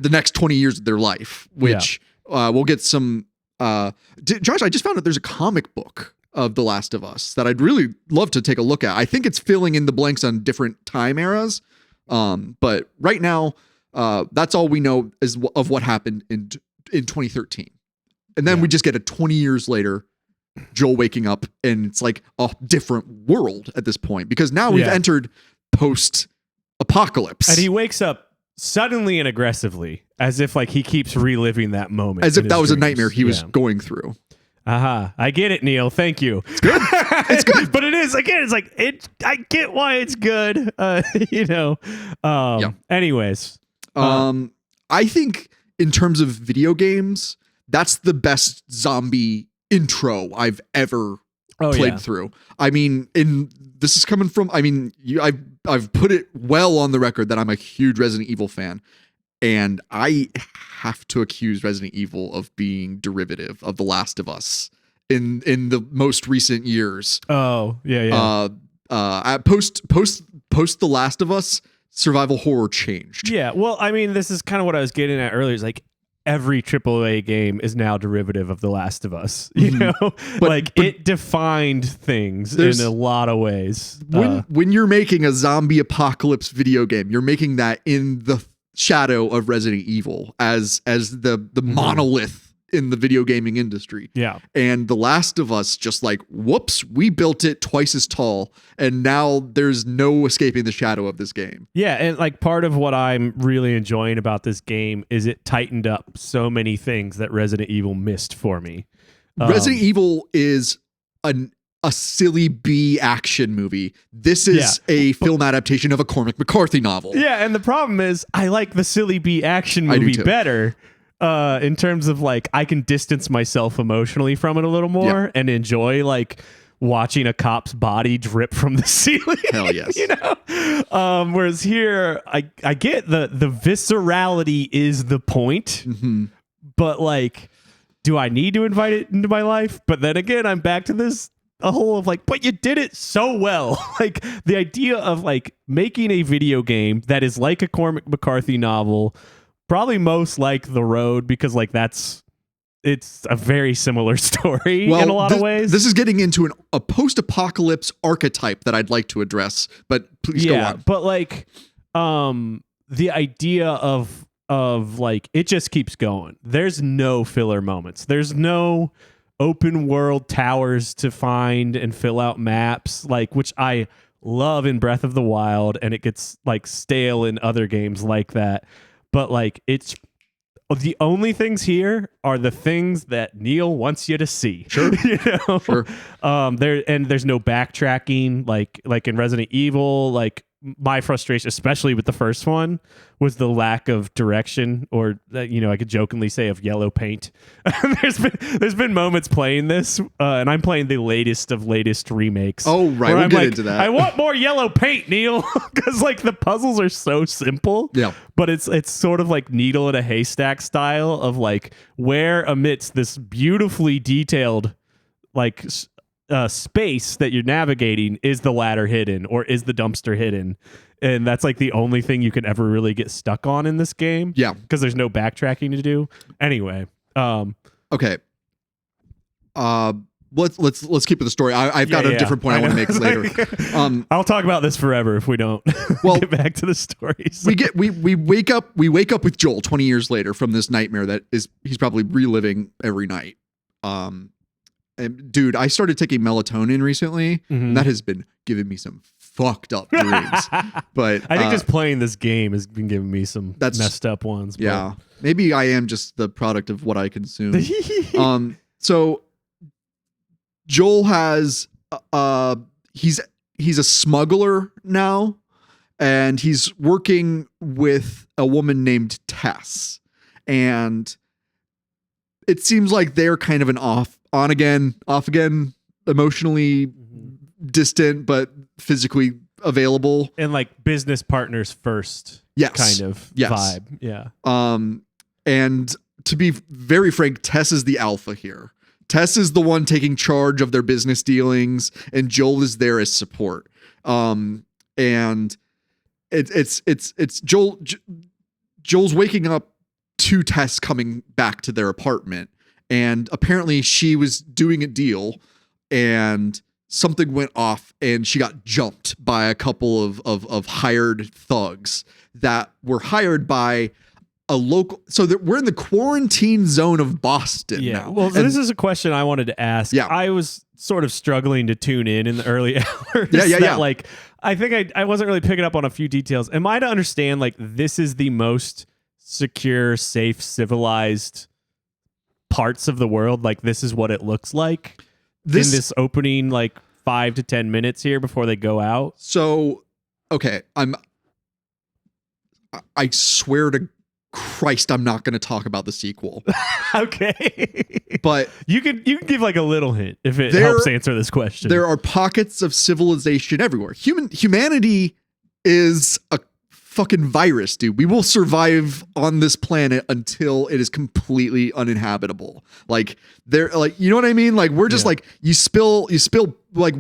next 20 years of their life, which we'll get some. Josh, I just found out there's a comic book of The Last of Us that I'd really love to take a look at. I think it's filling in the blanks on different time eras. But right now, that's all we know of what happened in 2013. And then we just get a 20 years later, Joel waking up, and it's like a different world at this point, because now we've entered post-apocalypse. And he wakes up suddenly and aggressively, as if like he keeps reliving that moment. As if that was a nightmare he was going through. I get it, Neil. Thank you. It's good. It's good. But it is, again, it's like, I get why it's good. You know. Anyways. I think in terms of video games, that's the best zombie intro I've ever played through. I mean, this is coming from, I mean, I've put it well on the record that I'm a huge Resident Evil fan, and I have to accuse Resident Evil of being derivative of The Last of Us in the most recent years. Oh, yeah. Post The Last of Us, survival horror changed. Yeah, well, I mean, this is kind of what I was getting at earlier. Is like every AAA game is now derivative of The Last of Us. You know, but it defined things in a lot of ways. When you're making a zombie apocalypse video game, you're making that in the shadow of Resident Evil as the monolith in the video gaming industry. Yeah. And The Last of Us, just like, whoops, we built it twice as tall, and now there's no escaping the shadow of this game. Yeah, and like part of what I'm really enjoying about this game is it tightened up so many things that Resident Evil missed for me. Resident Evil is a silly B action movie. This is a film adaptation of a Cormac McCarthy novel. Yeah, and the problem is I like the silly B action movie better. In terms of like, I can distance myself emotionally from it a little more and enjoy like watching a cop's body drip from the ceiling. Hell yes. You know? Whereas here, I get the viscerality is the point, but like, do I need to invite it into my life? But then again, I'm back to this a whole of like, but you did it so well. Like the idea of like making a video game that is like a Cormac McCarthy novel, probably most like The Road, because like it's a very similar story in a lot of ways. This is getting into a post-apocalypse archetype that I'd like to address, but please go on. But like the idea of like it just keeps going. There's no filler moments. There's no open world towers to find and fill out maps, like, which I love in Breath of the Wild, and it gets like stale in other games like that. But like, it's the only things here are the things that Neil wants you to see. Sure. You know? Sure. There's no backtracking like in Resident Evil. Like my frustration, especially with the first one, was the lack of direction, or I could jokingly say of yellow paint. there's been moments playing this, and I'm playing the latest of latest remakes. Oh right, we'll get into that. I want more yellow paint, Neil, because like the puzzles are so simple. Yeah, but it's sort of like needle in a haystack style of like where amidst this beautifully detailed like space that you're navigating is the ladder hidden or is the dumpster hidden, and that's like the only thing you can ever really get stuck on in this game. Yeah, because there's no backtracking to do anyway. Okay, let's keep with the story. I've got a different point I want to make later. I'll talk about this forever if we don't get back to the stories. we wake up with Joel 20 years later from this nightmare that he's probably reliving every night. And dude, I started taking melatonin recently, and that has been giving me some fucked up dreams. But I think just playing this game has been giving me some messed up ones. Yeah, maybe I am just the product of what I consume. So Joel has he's a smuggler now, and he's working with a woman named Tess, and it seems like they're kind of an on again, off again, emotionally distant, but physically available. And like business partners first kind of vibe. Yeah. And to be very frank, Tess is the alpha here. Tess is the one taking charge of their business dealings, and Joel is there as support. And it's Joel's waking up to Tess coming back to their apartment. And apparently she was doing a deal and something went off and she got jumped by a couple of hired thugs that were hired by a local. So we're in the quarantine zone of Boston now. Well, so this is a question I wanted to ask. Yeah. I was sort of struggling to tune in the early hours. Yeah. Like, I think I wasn't really picking up on a few details. Am I to understand like this is the most secure, safe, civilized parts of the world? Like this is what it looks like in this opening like 5 to 10 minutes here before they go out. So okay, I swear to Christ I'm not going to talk about the sequel. Okay, but you can give like a little hint if it helps answer this question. There are pockets of civilization everywhere. Humanity is a fucking virus, dude. We will survive on this planet until it is completely uninhabitable. Like there, like, you know what I mean? Like we're just like, you spill like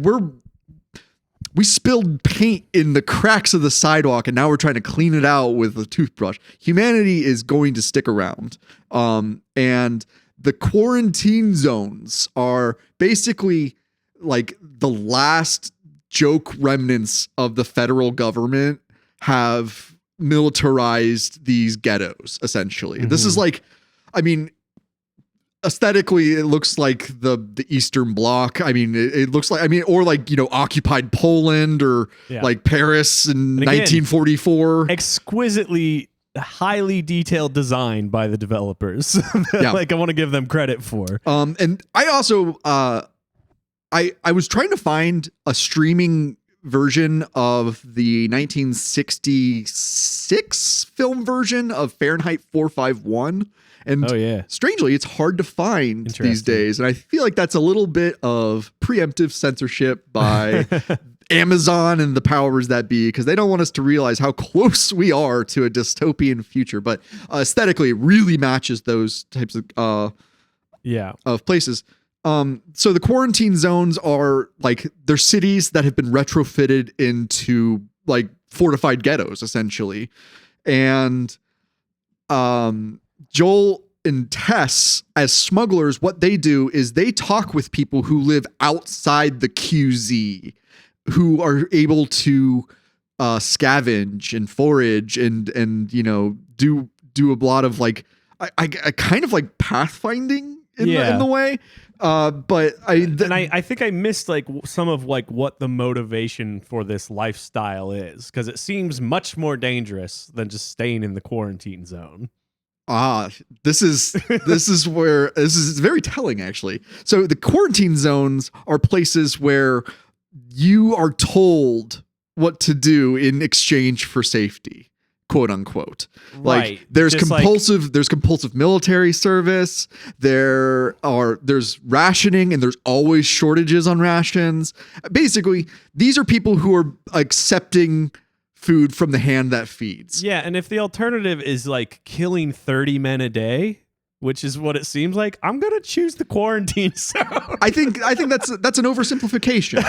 we spilled paint in the cracks of the sidewalk and now we're trying to clean it out with a toothbrush. Humanity is going to stick around. And the quarantine zones are basically like the last joke remnants of the federal government have militarized these ghettos, essentially. This is like, I mean, aesthetically, it looks like the Eastern Bloc. I mean, it looks like, I mean, or like, occupied Poland or like Paris in 1944. Exquisitely, highly detailed design by the developers. Like I want to give them credit for. And I also, I was trying to find a streaming version of the 1966 film version of Fahrenheit 451. And strangely, it's hard to find these days. And I feel like that's a little bit of preemptive censorship by Amazon and the powers that be, because they don't want us to realize how close we are to a dystopian future. But aesthetically, it really matches those types of places. So the quarantine zones are like, they're cities that have been retrofitted into like fortified ghettos, essentially. And Joel and Tess, as smugglers, what they do is they talk with people who live outside the QZ, who are able to scavenge and forage and do a lot of like I kind of like pathfinding in the way. But I think I missed like some of like what the motivation for this lifestyle is, because it seems much more dangerous than just staying in the quarantine zone. This is where this is very telling, actually. So the quarantine zones are places where you are told what to do in exchange for safety, quote unquote. Right. Like there's Just compulsive military service. There's rationing, and there's always shortages on rations. Basically, these are people who are accepting food from the hand that feeds. Yeah, and if the alternative is like killing 30 men a day, which is what it seems like, I'm gonna choose the quarantine zone. I think that's an oversimplification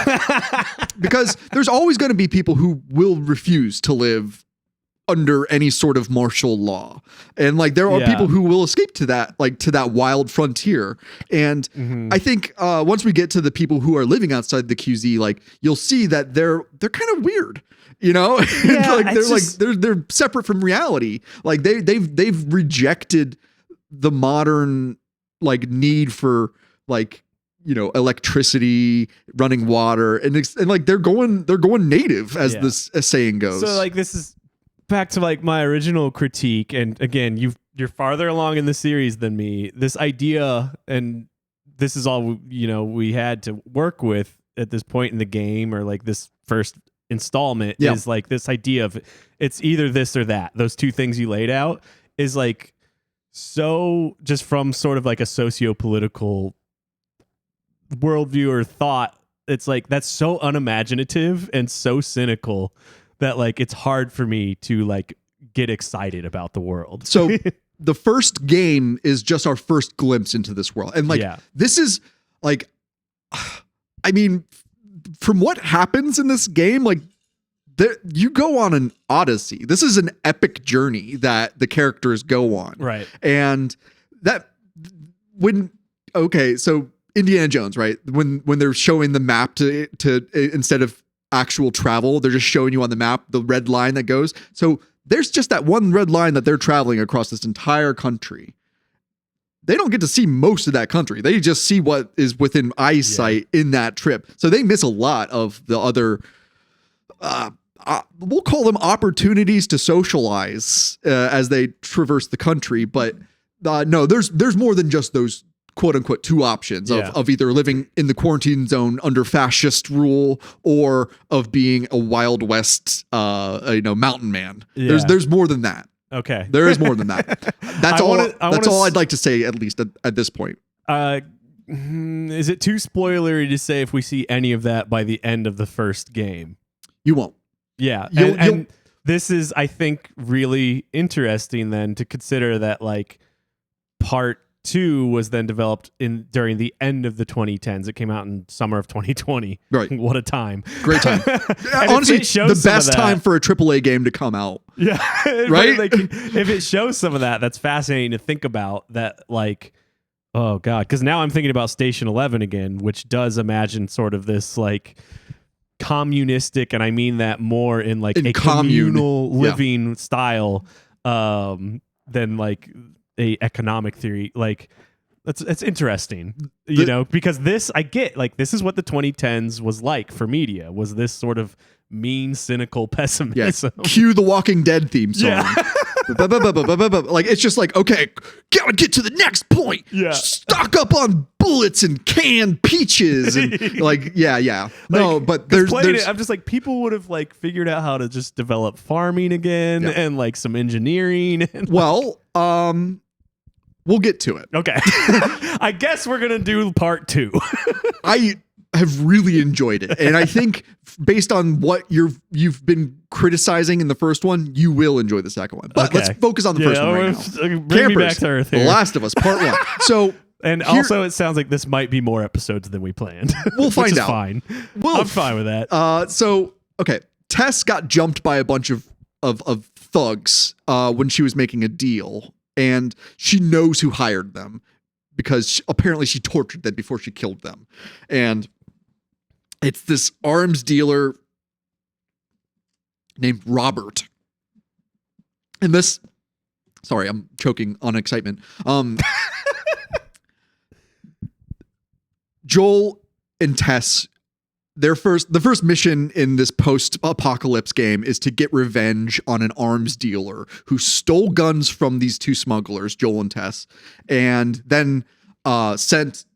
because there's always going to be people who will refuse to live under any sort of martial law, and like there are people who will escape to that wild frontier. And I think once we get to the people who are living outside the QZ, like you'll see that they're kind of weird. You know, they're separate from reality. Like they've rejected the modern like need for like, you know, electricity, running water, and like they're going native, as this saying goes. So like this is back to like my original critique, and again, you're farther along in the series than me. This idea, and this is all, you know, we had to work with at this point in the game, or like this first installment, is like this idea of it's either this or that. Those two things you laid out is like, so just from sort of like a socio-political worldview or thought, it's like that's so unimaginative and so cynical that like it's hard for me to like get excited about the world. So the first game is just our first glimpse into this world, and like this is like, I mean, from what happens in this game, like you go on an odyssey. This is an epic journey that the characters go on. Right. And so Indiana Jones, right? When they're showing the map to instead of actual travel, they're just showing you on the map the red line that goes. So there's just that one red line that they're traveling across this entire country. They don't get to see most of that country. They just see what is within eyesight in that trip. So they miss a lot of the other, we'll call them opportunities to socialize as they traverse the country. But no, there's more than just those quote unquote two options of either living in the quarantine zone under fascist rule or of being a Wild West, mountain man. Yeah. There's more than that. Okay. There is more than that. That's all I'd like to say, at least at this point. Is it too spoilery to say if we see any of that by the end of the first game? You won't. Yeah. And this is, I think, really interesting then to consider that like part 2 was then developed during the end of the 2010s. It came out in summer of 2020. Right. What a time. Great time. Honestly, the best time for a AAA game to come out. Yeah. Right? Like, if it shows some of that, that's fascinating to think about. That like, oh God. Because now I'm thinking about Station 11 again, which does imagine sort of this like communistic, and I mean that more in like a communal living style than like a economic theory. Like it's interesting, because this, I get, like, this is what the 2010s was like for media, was this sort of mean, cynical pessimism. Yeah. Cue the Walking Dead theme song. Yeah. Like, it's just like, okay, gotta get to the next point. Yeah. Stock up on bullets and canned peaches. And like, yeah. No, but there's I'm just like, people would have like figured out how to just develop farming again and like some engineering. And we'll get to it. Okay. I guess we're going to do part 2. I have really enjoyed it. And I think based on what you've been criticizing in the first one, you will enjoy the second one. But let's focus on the first one right now. Bring me back to Earth here. The Last of Us, part 1. So, and also it sounds like this might be more episodes than we planned. We'll find out. Fine. I'm fine with that. Okay. Tess got jumped by a bunch of thugs when she was making a deal. And she knows who hired them because apparently she tortured them before she killed them. And it's this arms dealer named Robert. And sorry, I'm choking on excitement. Joel and Tess, the first mission in this post-apocalypse game is to get revenge on an arms dealer who stole guns from these two smugglers, Joel and Tess, and then sent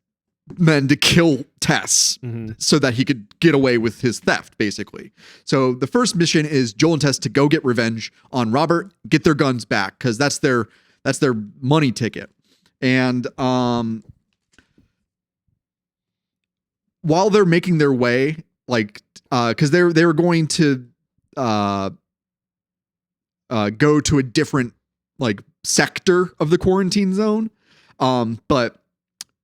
men to kill Tess Mm-hmm. so that he could get away with his theft, basically. So the first mission is Joel and Tess to go get revenge on Robert, get their guns back, because that's their money ticket. And while they're making their way, like, because they were going to go to a different like sector of the quarantine zone, but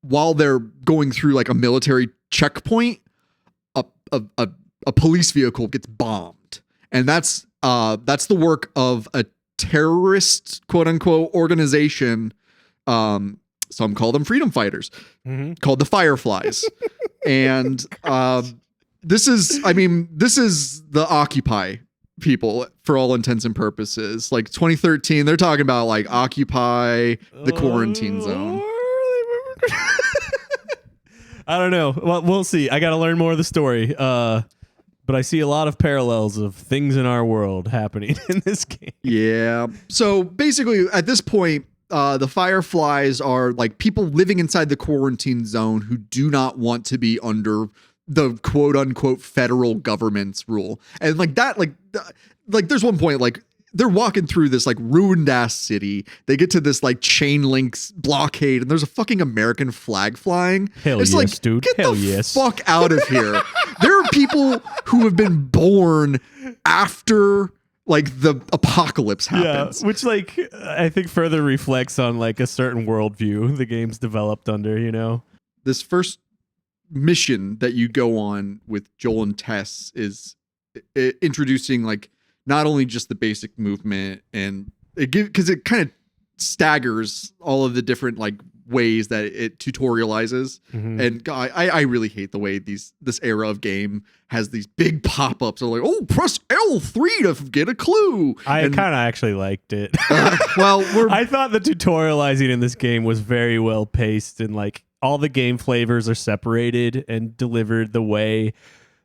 while they're going through like a military checkpoint, a police vehicle gets bombed, and that's the work of a terrorist quote unquote organization. Some call them freedom fighters, called the Fireflies. And this is the Occupy people for all intents and purposes. Like 2013, they're talking about like Occupy the quarantine zone. I don't know. Well, we'll see. I got to learn more of the story. But I see a lot of parallels of things in our world happening in this game. Yeah. So basically, at this point, the Fireflies are like people living inside the quarantine zone who do not want to be under the quote unquote federal government's rule. And like that, like there's one point, like they're walking through this like ruined ass city. They get to this like chain links blockade, and there's a fucking American flag flying. Hell it's yes, like, dude. Get Hell the yes. fuck out of here. There are people who have been born after like the apocalypse happens. Yeah, which like I think further reflects on like a certain worldview the game's developed under, you know? This first mission that you go on with Joel and Tess is introducing like not only just the basic movement, and because it kind of staggers all of the different like ways that it tutorializes. And God, I really hate the way this era of game has these big pop-ups of like, oh, press L3 to get a clue. I kind of actually liked it. Well, I thought the tutorializing in this game was very well paced, and like all the game flavors are separated and delivered the way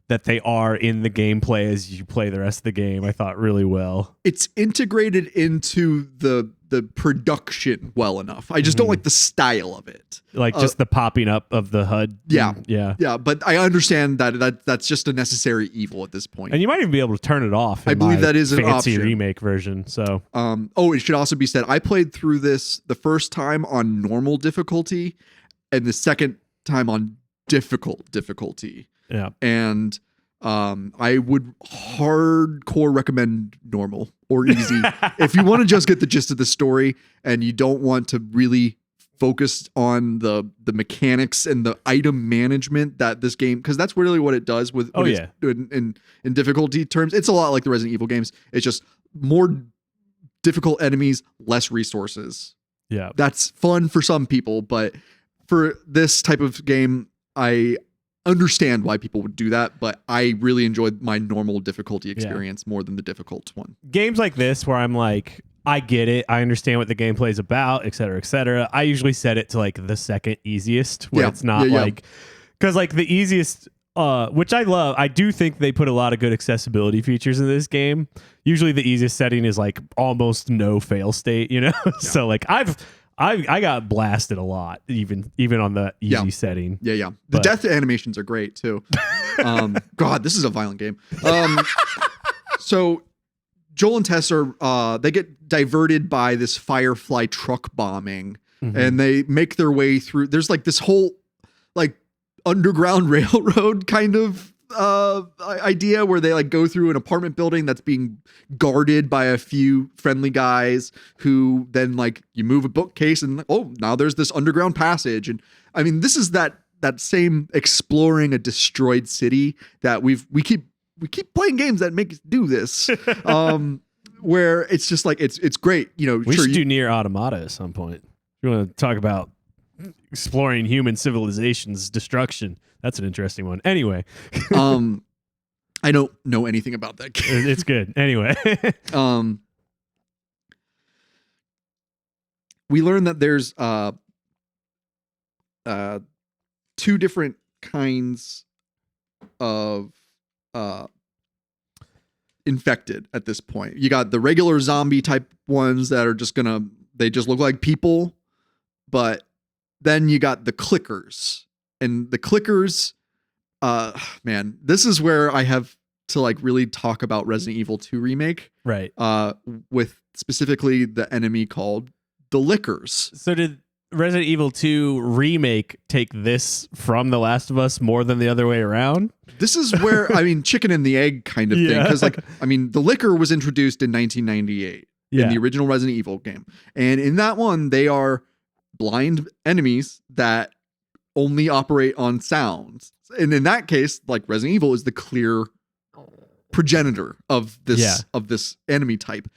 that they are in the gameplay as you play the rest of the game. I thought really well. It's integrated into the production well enough. I just don't like the style of it. Like just the popping up of the HUD. Yeah. Yeah. But I understand that's just a necessary evil at this point. And you might even be able to turn it off. I believe that is an fancy option. remake version. So, it should also be said, I played through this the first time on normal difficulty and the second time on difficult difficulty. Yeah. And I would hardcore recommend normal or easy. If you want to just get the gist of the story and you don't want to really focus on the mechanics and the item management that this game, because that's really what it does with in difficulty terms. It's a lot like the Resident Evil games. It's just more difficult enemies, less resources. Yeah. That's fun for some people, but for this type of game, I understand why people would do that, but I really enjoyed my normal difficulty experience more than the difficult one. Games like this where I'm like, I get it, I understand what the gameplay is about, et cetera, et cetera. I usually set it to like the second easiest, where it's not like, because like the easiest, which I love, I do think they put a lot of good accessibility features in this game. Usually the easiest setting is like almost no fail state, you know? So like I got blasted a lot, even on the easy setting. Yeah. The death animations are great too. God, this is a violent game. So Joel and Tess are they get diverted by this Firefly truck bombing, and they make their way through. There's like this whole like underground railroad kind of idea where they like go through an apartment building that's being guarded by a few friendly guys who then like you move a bookcase and now there's this underground passage. And I mean, this is that same exploring a destroyed city that we keep playing games that make us do this. Where it's just like it's great, you know. We should do Near Automata at some point. You want to talk about exploring human civilization's destruction? That's an interesting one. Anyway, I don't know anything about that game. It's good. Anyway, we learned that there's two different kinds of infected at this point. You got the regular zombie type ones that are just they just look like people, but then you got the clickers. and the clickers, man, this is where I have to like really talk about Resident Evil 2 remake, Right. with specifically the enemy called the Lickers. So did Resident Evil 2 remake take this from The Last of Us more than the other way around? This is where, I mean, chicken and the egg kind of thing. Because, like, I mean, the Licker was introduced in 1998 in the original Resident Evil game. And in that one, they are blind enemies that only operate on sounds. And in that case, like, Resident Evil is the clear progenitor of this enemy type.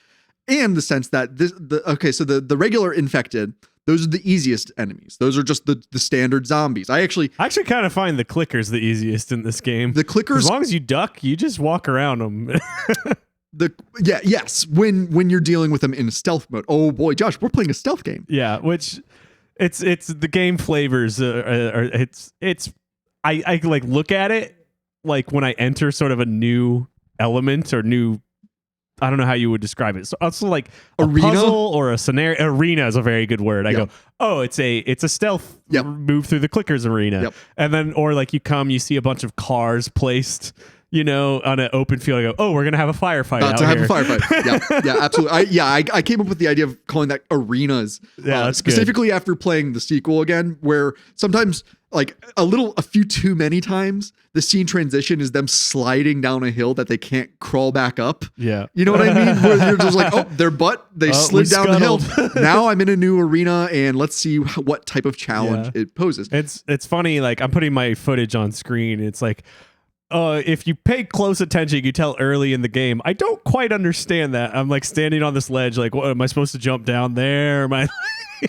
And the sense that the regular infected, those are the easiest enemies. Those are just the standard zombies. I actually kind of find the clickers the easiest in this game. The clickers, as long as you duck, you just walk around them. when you're dealing with them in stealth mode. Oh boy, Josh, we're playing a stealth game. Yeah, which it's the game flavors I like look at it like when I enter sort of a new element or new, I don't know how you would describe it. So also like a puzzle or a scenario. Arena is a very good word. I go, oh, it's a stealth move through the clickers arena. And then, or like you see a bunch of cars placed, on an open field. I go, oh, we're going to have a firefight out here. Have a firefight. Yeah, absolutely. I came up with the idea of calling that arenas. Yeah, that's specifically good. After playing the sequel again, where sometimes like a few too many times, the scene transition is them sliding down a hill that they can't crawl back up. Yeah. You know what I mean? Where you're just like, oh, their butt, they slid down the hill. Now I'm in a new arena and let's see what type of challenge it poses. It's funny. Like I'm putting my footage on screen. It's like, if you pay close attention, you can tell early in the game, I don't quite understand that. I'm like standing on this ledge, like, what am I supposed to jump down there? Am I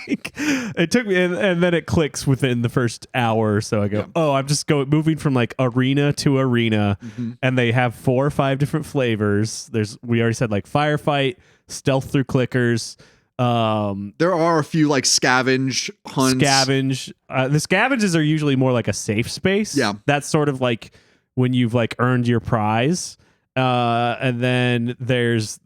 like, it took me, and then it clicks within the first hour or so. I go, I'm just moving from like arena to arena, and they have 4 or 5 different flavors. We already said like firefight, stealth through clickers. There are a few like scavenge hunts. The scavenges are usually more like a safe space. Yeah, that's sort of like when you've like earned your prize. And then there's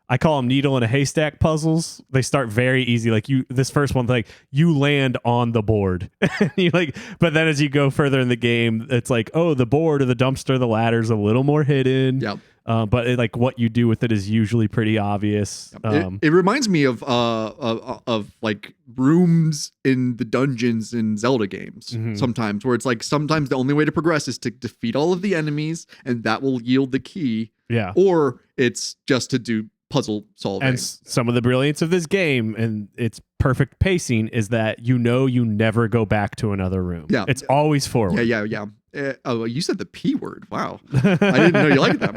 I call them needle in a haystack puzzles. They start very easy. Like this first one, like you land on the board. But then as you go further in the game, it's like, oh, the board or the dumpster, the ladder's a little more hidden. Yeah. But like what you do with it is usually pretty obvious. It reminds me of like rooms in the dungeons in Zelda games sometimes, where it's like sometimes the only way to progress is to defeat all of the enemies and that will yield the key. Yeah. Or it's just to do puzzle solving. And some of the brilliance of this game and its perfect pacing is that you never go back to another room. Yeah. It's always forward. Yeah. You said the P word. Wow. I didn't know you liked it that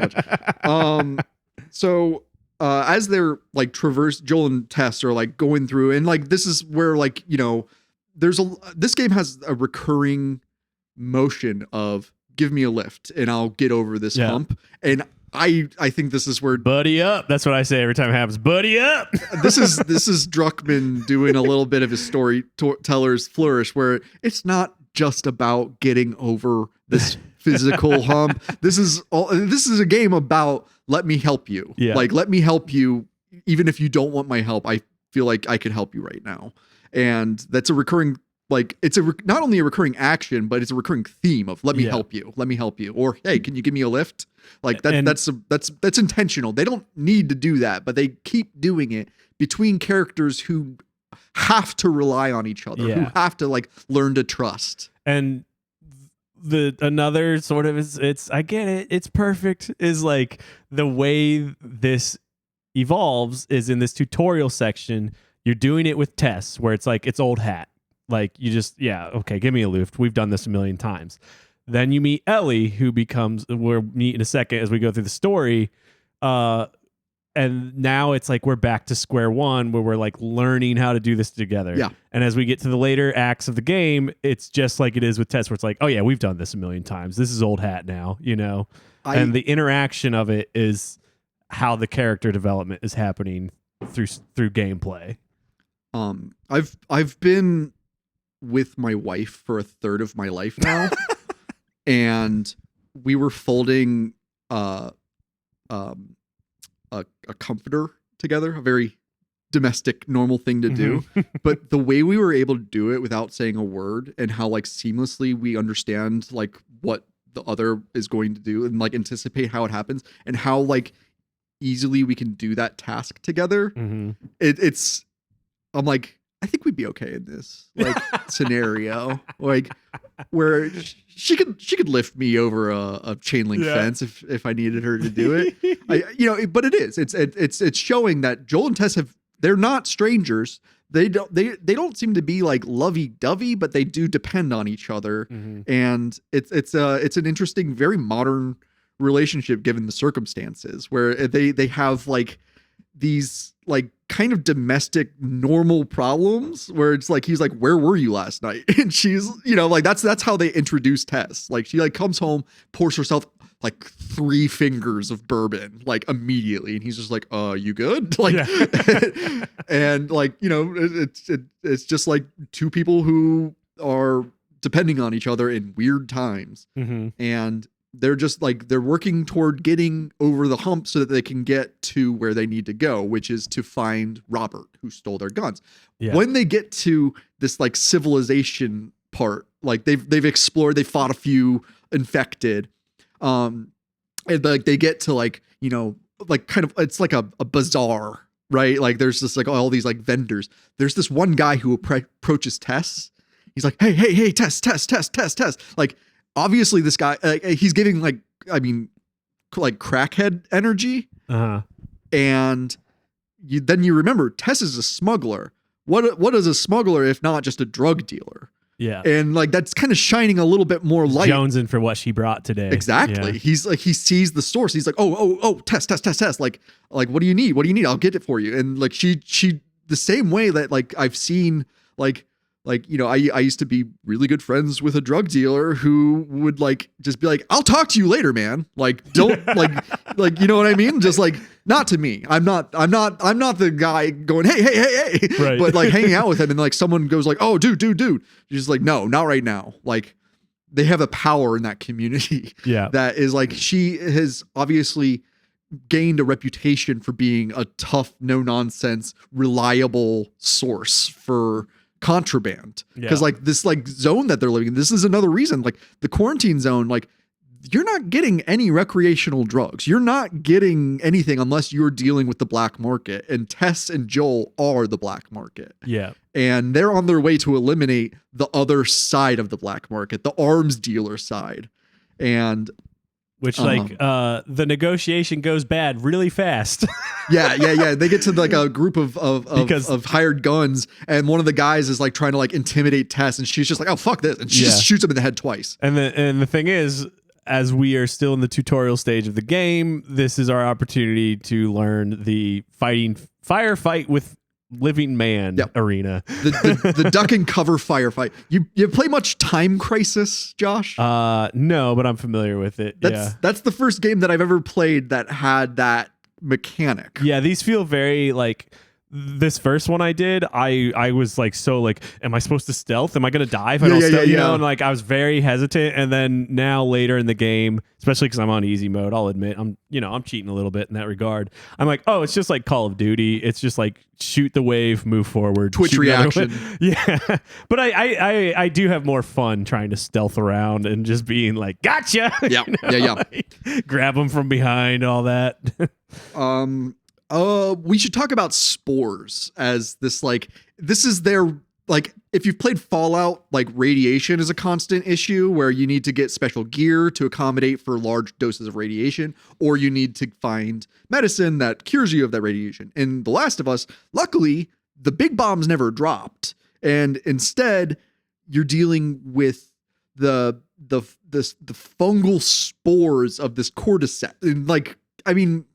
much. So as they're like Joel and Tess are like going through, and like this is where like, this game has a recurring motion of give me a lift and I'll get over this hump. And I think this is where buddy up. That's what I say every time it happens. Buddy up. This is Druckmann doing a little bit of his storyteller's flourish, where it's not just about getting over this physical hump. This is a game about let me help you. Yeah. Like let me help you even if you don't want my help. I feel like I can help you right now. And that's a recurring, like it's not only a recurring action, but it's a recurring theme of let me help you. Let me help you. Or hey, can you give me a lift? Like that's intentional. They don't need to do that, but they keep doing it between characters who have to rely on each other, who have to like learn to trust. And another sort of I get it. It's perfect is like the way this evolves is in this tutorial section. You're doing it with Tess where it's like, it's old hat. Like you just, okay, give me a lift. We've done this a million times. Then you meet Ellie, who we'll meet in a second as we go through the story. And now it's like we're back to square one where we're like learning how to do this together. Yeah. And as we get to the later acts of the game, it's just like it is with Tess, where it's like, oh yeah, we've done this a million times. This is old hat now, and the interaction of it is how the character development is happening through gameplay. I've been with my wife for a third of my life now, and we were folding a comforter together, a very domestic normal thing to do. But the way we were able to do it without saying a word, and how like seamlessly we understand like what the other is going to do and like anticipate how it happens, and how like easily we can do that task together. It's I'm like, I think we'd be okay in this like scenario, like where she could lift me over a chain link fence if I needed her to do it. But it's showing that Joel and Tess they're not strangers. They don't seem to be like lovey-dovey, but they do depend on each other. And it's an interesting, very modern relationship given the circumstances, where they have like these like kind of domestic normal problems where it's like he's like, where were you last night? And she's, like that's how they introduce Tess. Like she like comes home, pours herself like 3 fingers of bourbon like immediately, and he's just like, you good? Like and like, it's just like 2 people who are depending on each other in weird times. And they're just like, they're working toward getting over the hump so that they can get to where they need to go, which is to find Robert, who stole their guns. When they get to this like civilization part, like they've explored, they fought a few infected, and like they get to like, like kind of, it's like a bazaar, right? Like there's just like all these like vendors. There's this one guy who approaches Tess. He's like, hey, Tess. Like, obviously this guy, he's giving like, I mean, like crackhead energy. And then you remember Tess is a smuggler. What is a smuggler if not just a drug dealer? Yeah. And like, that's kind of shining a little bit more light. Jonesing for what she brought today. Exactly. He's like, he sees the source. He's like, oh, Tess. Like, what do you need? I'll get it for you. And like, she the same way that like I've seen like, I used to be really good friends with a drug dealer who would like just be like, I'll talk to you later, man. Like, don't like, you know what I mean? Just like, not to me. I'm not the guy going, hey, right. But like hanging out with him, and like someone goes like, oh, dude. You're just like, no, not right now. Like, they have a power in that community. That is like, she has obviously gained a reputation for being a tough, no nonsense, reliable source for contraband. Because like this like zone that they're living in, this is another reason, like the quarantine zone, like you're not getting any recreational drugs. You're not getting anything unless you're dealing with the black market, and Tess and Joel are the black market. And they're on their way to eliminate the other side of the black market, the arms dealer side. And which like the negotiation goes bad really fast. Yeah. They get to like a group of hired guns, and one of the guys is like trying to like intimidate Tess, and she's just like, oh, fuck this, and she just shoots him in the head twice. And the thing is, as we are still in the tutorial stage of the game, this is our opportunity to learn the firefight with living man arena. The duck and cover firefight. You play much Time Crisis, Josh? No, but I'm familiar with it. That's the first game that I've ever played that had that mechanic. Yeah, these feel very like this first one I did. I was like, so like, am I supposed to stealth? Am I gonna die if I don't stealth? You know, and like I was very hesitant. And then now later in the game, especially because I'm on easy mode, I'll admit I'm cheating a little bit in that regard. I'm like, oh, it's just like Call of Duty. It's just like shoot the wave, move forward, Twitch reaction. Yeah, but I do have more fun trying to stealth around and just being like, gotcha. Yeah, like, grab them from behind, all that. We should talk about spores as this is their, like, if you've played Fallout, like radiation is a constant issue where you need to get special gear to accommodate for large doses of radiation, or you need to find medicine that cures you of that radiation. In The Last of Us, luckily, the big bombs never dropped. And instead, you're dealing with the fungal spores of this cordyceps. And like, I mean,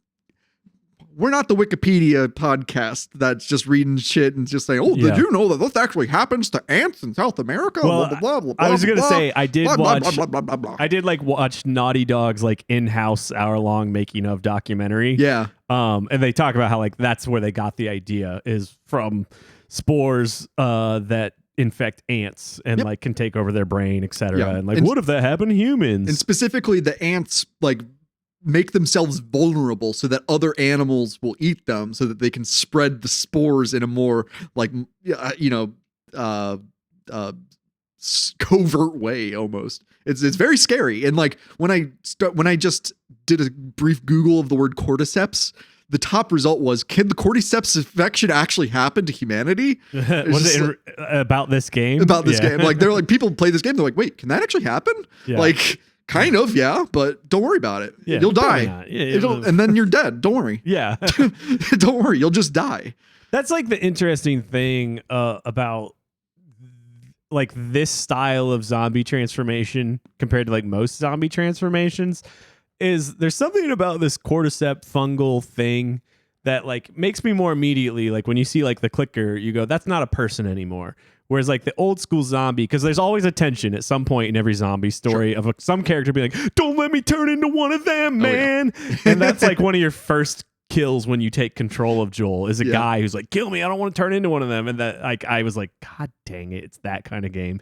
we're not the Wikipedia podcast that's just reading shit and just saying, oh, did you know that this actually happens to ants in South America? Well, blah, blah, blah, I was going to say, I did watch, I did like watch Naughty Dog's like in-house hour-long making of documentary. Yeah. And they talk about how like that's where they got the idea is from spores that infect ants and like can take over their brain, etc. And like, what if that happened to humans? And specifically the ants, like, make themselves vulnerable so that other animals will eat them, so that they can spread the spores in a more like covert way almost. It's very scary. And like when I just did a brief Google of the word cordyceps, the top result was, can the cordyceps infection actually happen to humanity? Was it about this game? About this game. Like they're like, people play this game, they're like, wait, can that actually happen? Yeah. Like kind of, yeah, but don't worry about it. Yeah, you'll die. And then you're dead. Don't worry. Yeah. Don't worry, you'll just die. That's like the interesting thing about like this style of zombie transformation compared to like most zombie transformations is there's something about this cordyceps fungal thing that like makes me more immediately, like when you see like the clicker, you go, that's not a person anymore. Whereas like the old school zombie, because there's always a tension at some point in every zombie story of some character being like, don't let me turn into one of them, man. And that's like one of your first kills when you take control of Joel is a guy who's like, kill me, I don't want to turn into one of them. And that like I was like, god dang it, it's that kind of game.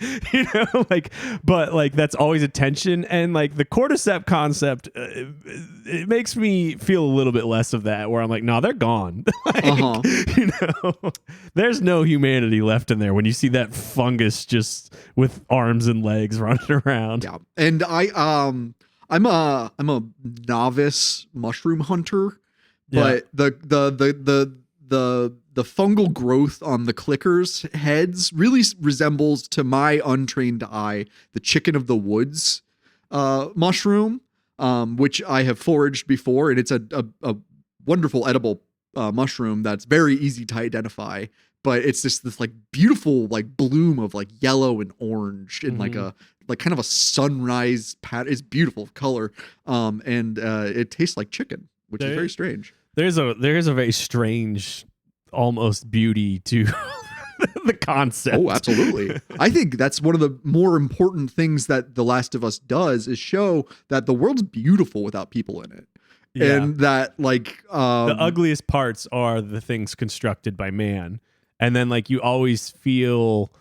Like, but like that's always a tension. And like the cordyceps concept, it makes me feel a little bit less of that, where I'm like, no, they're gone. Like, there's no humanity left in there when you see that fungus just with arms and legs running around. Yeah. And I'm a novice mushroom hunter. But the fungal growth on the clickers' heads really resembles, to my untrained eye, the chicken of the woods mushroom, which I have foraged before, and it's a wonderful edible mushroom that's very easy to identify. But it's just this like beautiful like bloom of like yellow and orange and like kind of a sunrise pattern. It's beautiful color, and it tastes like chicken, which is very strange. There's a very strange almost beauty to the concept. Oh, absolutely. I think that's one of the more important things that The Last of Us does, is show that the world's beautiful without people in it. Yeah. And that like the ugliest parts are the things constructed by man. And then like you always feel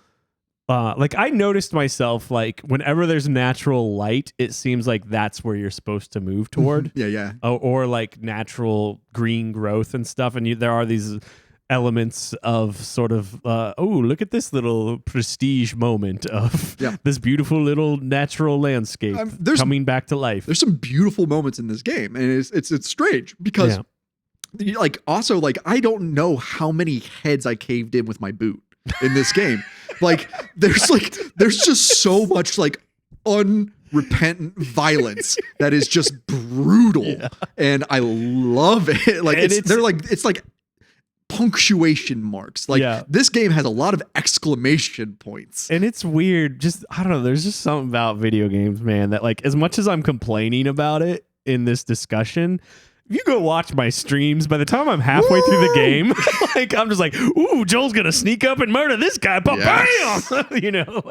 like I noticed myself, like whenever there's natural light, it seems like that's where you're supposed to move toward. Yeah. Or like natural green growth and stuff. And there are these elements of sort of, look at this little prestige moment of this beautiful little natural landscape coming back to life. There's some beautiful moments in this game, and it's strange because like also like I don't know how many heads I caved in with my boot in this game. Like there's just so much like unrepentant violence that is just brutal, and I love it. Like it's like punctuation marks. Like this game has a lot of exclamation points, and it's weird. Just I don't know. There's just something about video games, man, that like as much as I'm complaining about it in this discussion, if you go watch my streams, by the time I'm halfway through the game, like I'm just like, ooh, Joel's gonna sneak up and murder this guy, bam, like,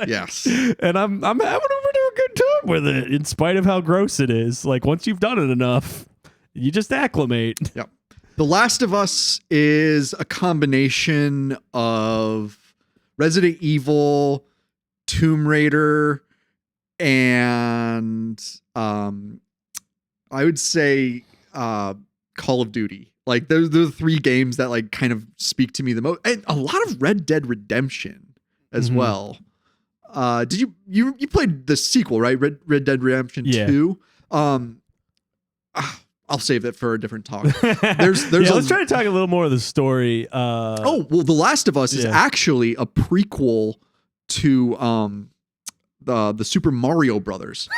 yes. And I'm having a good time with it, in spite of how gross it is. Like once you've done it enough, you just acclimate. Yep. The Last of Us is a combination of Resident Evil, Tomb Raider, and I would say Call of Duty. Like those are the three games that like kind of speak to me the most, and a lot of Red Dead Redemption as well. Did you played the sequel, right? Red Dead Redemption 2. I'll save it for a different talk. Let's try to talk a little more of the story. The Last of Us is actually a prequel to the Super Mario Brothers.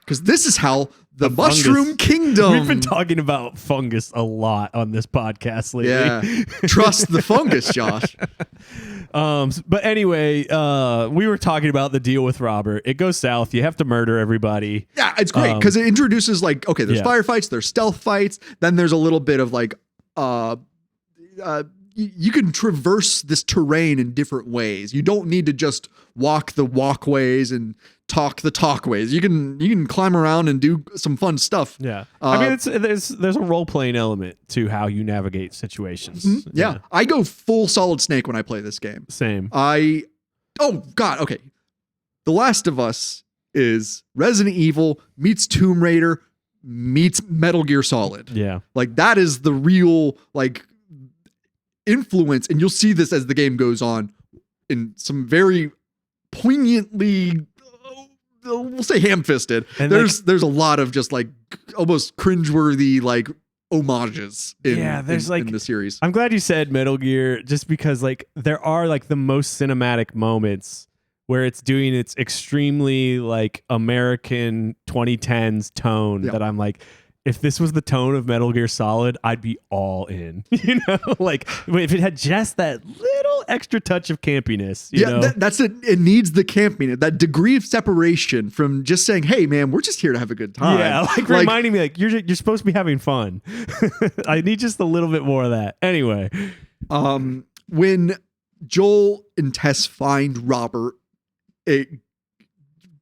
Because this is how the Mushroom Kingdom. We've been talking about fungus a lot on this podcast lately. Yeah, trust the fungus, Josh. But anyway, we were talking about the deal with Robert. It goes south. You have to murder everybody. Yeah, it's great because it introduces like, okay, there's firefights, there's stealth fights, then there's a little bit of like, you can traverse this terrain in different ways. You don't need to just walk the walkways and talk the talkways. You can climb around and do some fun stuff. Yeah, I mean, there's a role playing element to how you navigate situations. Mm-hmm. Yeah, I go full Solid Snake when I play this game. Same. Okay. The Last of Us is Resident Evil meets Tomb Raider meets Metal Gear Solid. Yeah. Like that is the real like influence, and you'll see this as the game goes on in some very poignantly, we'll say ham-fisted. And there's a lot of just like almost cringeworthy like homages in the series. I'm glad you said Metal Gear, just because like there are like the most cinematic moments where it's doing its extremely like American 2010s tone that I'm like, if this was the tone of Metal Gear Solid, I'd be all in. You know, like if it had just that little extra touch of campiness. You know? That's it. It needs the campiness, that degree of separation from just saying, "Hey, man, we're just here to have a good time." Yeah, like reminding me, like you're supposed to be having fun. I need just a little bit more of that. Anyway, when Joel and Tess find Robert, it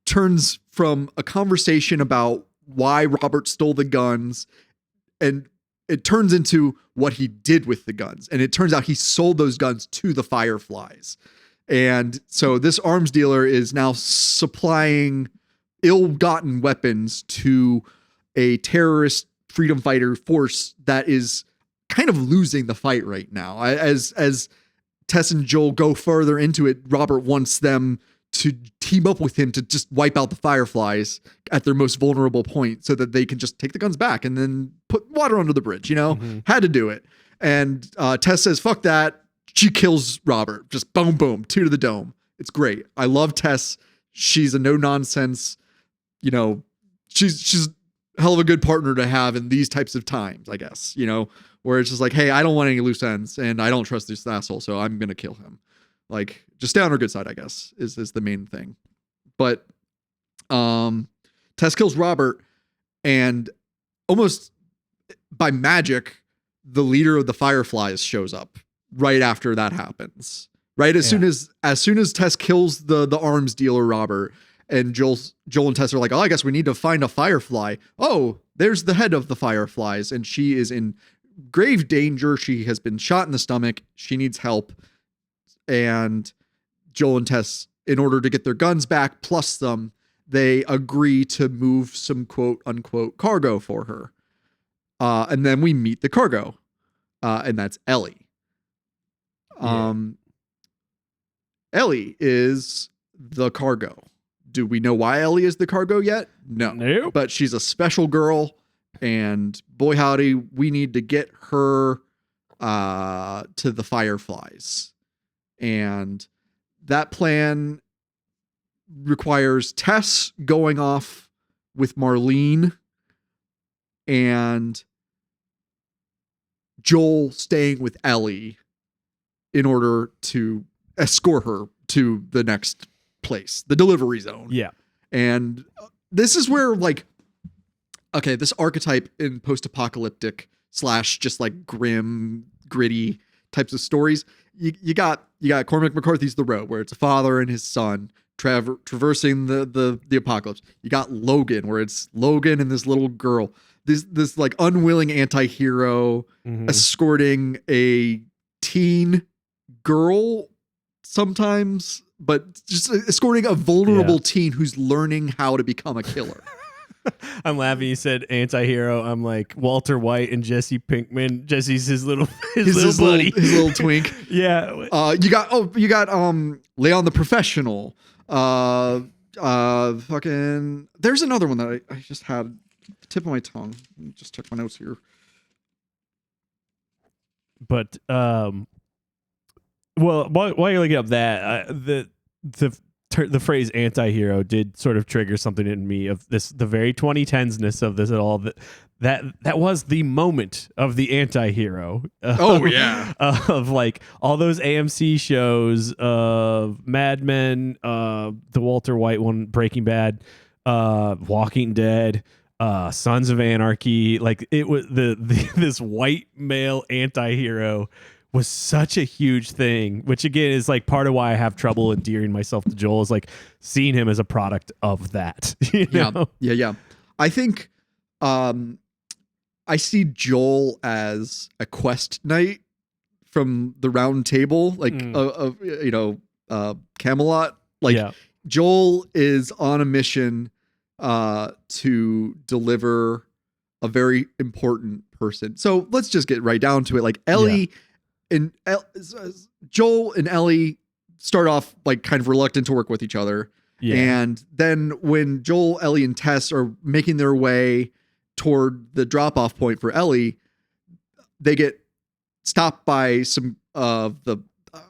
turns from a conversation about why Robert stole the guns, and it turns into what he did with the guns. And it turns out he sold those guns to the Fireflies. And so this arms dealer is now supplying ill-gotten weapons to a terrorist freedom fighter force that is kind of losing the fight right now. As Tess and Joel go further into it, Robert wants them to team up with him to just wipe out the Fireflies at their most vulnerable point so that they can just take the guns back and then put water under the bridge, you know? Had to do it. And Tess says, fuck that. She kills Robert. Just boom, boom, 2 to the dome. It's great. I love Tess. She's a no-nonsense, you know, she's a hell of a good partner to have in these types of times, I guess, you know, where it's just like, hey, I don't want any loose ends and I don't trust this asshole, so I'm going to kill him. Like, just stay on her good side, I guess, is the main thing. But Tess kills Robert, and almost by magic, the leader of the Fireflies shows up right after that happens. Right as soon as Tess kills the arms dealer Robert, and Joel and Tess are like, oh, I guess we need to find a Firefly. Oh, there's the head of the Fireflies, and she is in grave danger. She has been shot in the stomach. She needs help. And Joel and Tess, in order to get their guns back, plus them, they agree to move some quote unquote cargo for her. And then we meet the cargo, and that's Ellie. Ellie is the cargo. Do we know why Ellie is the cargo yet? No. Nope. But she's a special girl, and boy howdy, we need to get her to the Fireflies. And that plan requires Tess going off with Marlene and Joel staying with Ellie in order to escort her to the next place, the delivery zone. Yeah. And this is where, like, okay, this archetype in post-apocalyptic / just like grim, gritty types of stories, you got Cormac McCarthy's The Road, where it's a father and his son traversing the apocalypse. You got Logan, where it's Logan and this little girl, this like unwilling anti-hero escorting a teen girl sometimes, but just escorting a vulnerable teen who's learning how to become a killer. I'm laughing. You said anti-hero. I'm like Walter White and Jesse Pinkman. Jesse's his little buddy. His little twink. Yeah. You got Leon the Professional. Fucking there's another one that I just had at the tip of my tongue. Let me just check my notes here. But well, while you're looking up that, the phrase anti-hero did sort of trigger something in me of this, the very 2010s-ness of this at all. That was the moment of the anti-hero. Oh yeah. Of like all those AMC shows of Mad Men, the Walter White one, Breaking Bad, Walking Dead, Sons of Anarchy. Like it was this white male anti-hero was such a huge thing, which again is like part of why I have trouble endearing myself to Joel, is like seeing him as a product of that. You know? Yeah. I think I see Joel as a quest knight from the Round Table, like Camelot. Like Joel is on a mission to deliver a very important person. So let's just get right down to it. Like Ellie and Joel and Ellie start off like kind of reluctant to work with each other. Yeah. And then when Joel, Ellie, and Tess are making their way toward the drop-off point for Ellie, they get stopped by some of the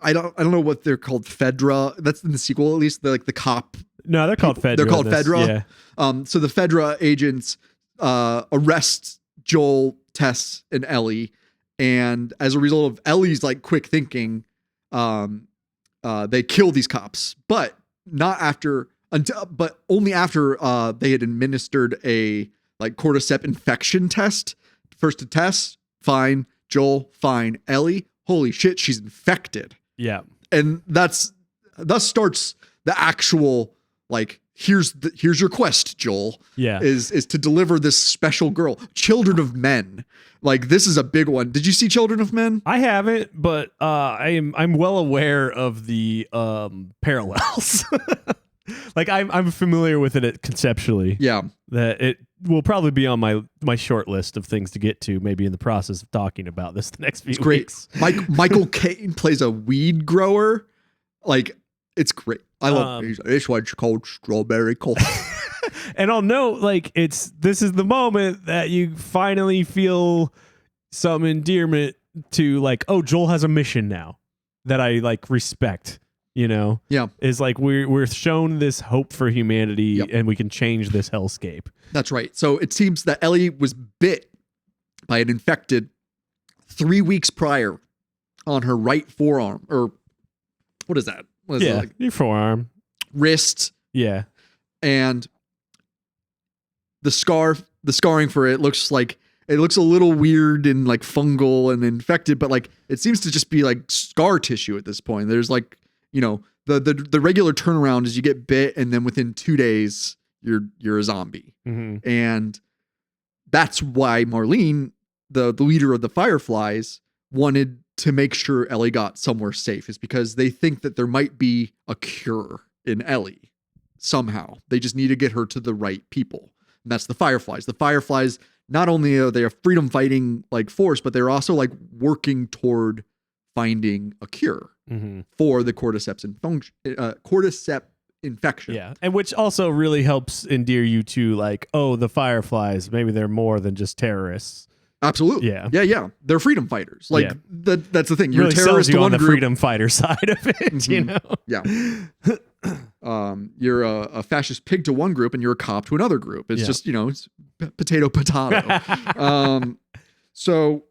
I don't know what they're called, Fedra. That's in the sequel, at least. They're like the cop. No, they're called Fedra. They're called Fedra. Yeah. So the Fedra agents arrest Joel, Tess, and Ellie, and as a result of Ellie's like quick thinking, they kill these cops, but only after they had administered a like cordyceps infection test. First to Tess, fine. Joel, fine. Ellie, holy shit, she's infected. Yeah. And thus starts the actual like here's your quest, Joel. Yeah. Is to deliver this special girl, Children of Men. Like this is a big one. Did you see Children of Men? I haven't, but I'm well aware of the parallels. Like I'm familiar with it conceptually. Yeah. That it will probably be on my short list of things to get to, maybe in the process of talking about this the next few weeks. Michael Caine plays a weed grower. Like it's great. I love it. This one's called Strawberry Coffee. And I'll note, like, this is the moment that you finally feel some endearment to, like, oh, Joel has a mission now that I like respect. You know, yeah, is like we're shown this hope for humanity, and we can change this hellscape. That's right. So it seems that Ellie was bit by an infected 3 weeks prior on her right forearm, or what is that? What is it, like? Your forearm, wrist. Yeah, and the scarring for it looks a little weird and like fungal and infected, but like it seems to just be like scar tissue at this point. There's like, you know, the regular turnaround is you get bit and then within 2 days you're a zombie. Mm-hmm. And that's why Marlene, the leader of the Fireflies, wanted to make sure Ellie got somewhere safe, is because they think that there might be a cure in Ellie somehow. They just need to get her to the right people. And that's the Fireflies. The Fireflies, not only are they a freedom fighting like force, but they're also like working toward finding a cure for the cordyceps infection. Yeah. And which also really helps endear you to like, oh, the Fireflies, maybe they're more than just terrorists. Absolutely. Yeah. Yeah. They're freedom fighters. Like that's the thing. You're really a terrorist you to one on the group. freedom fighter side of it, you know? Yeah. You're a fascist pig to one group and you're a cop to another group. It's just, you know, it's potato. So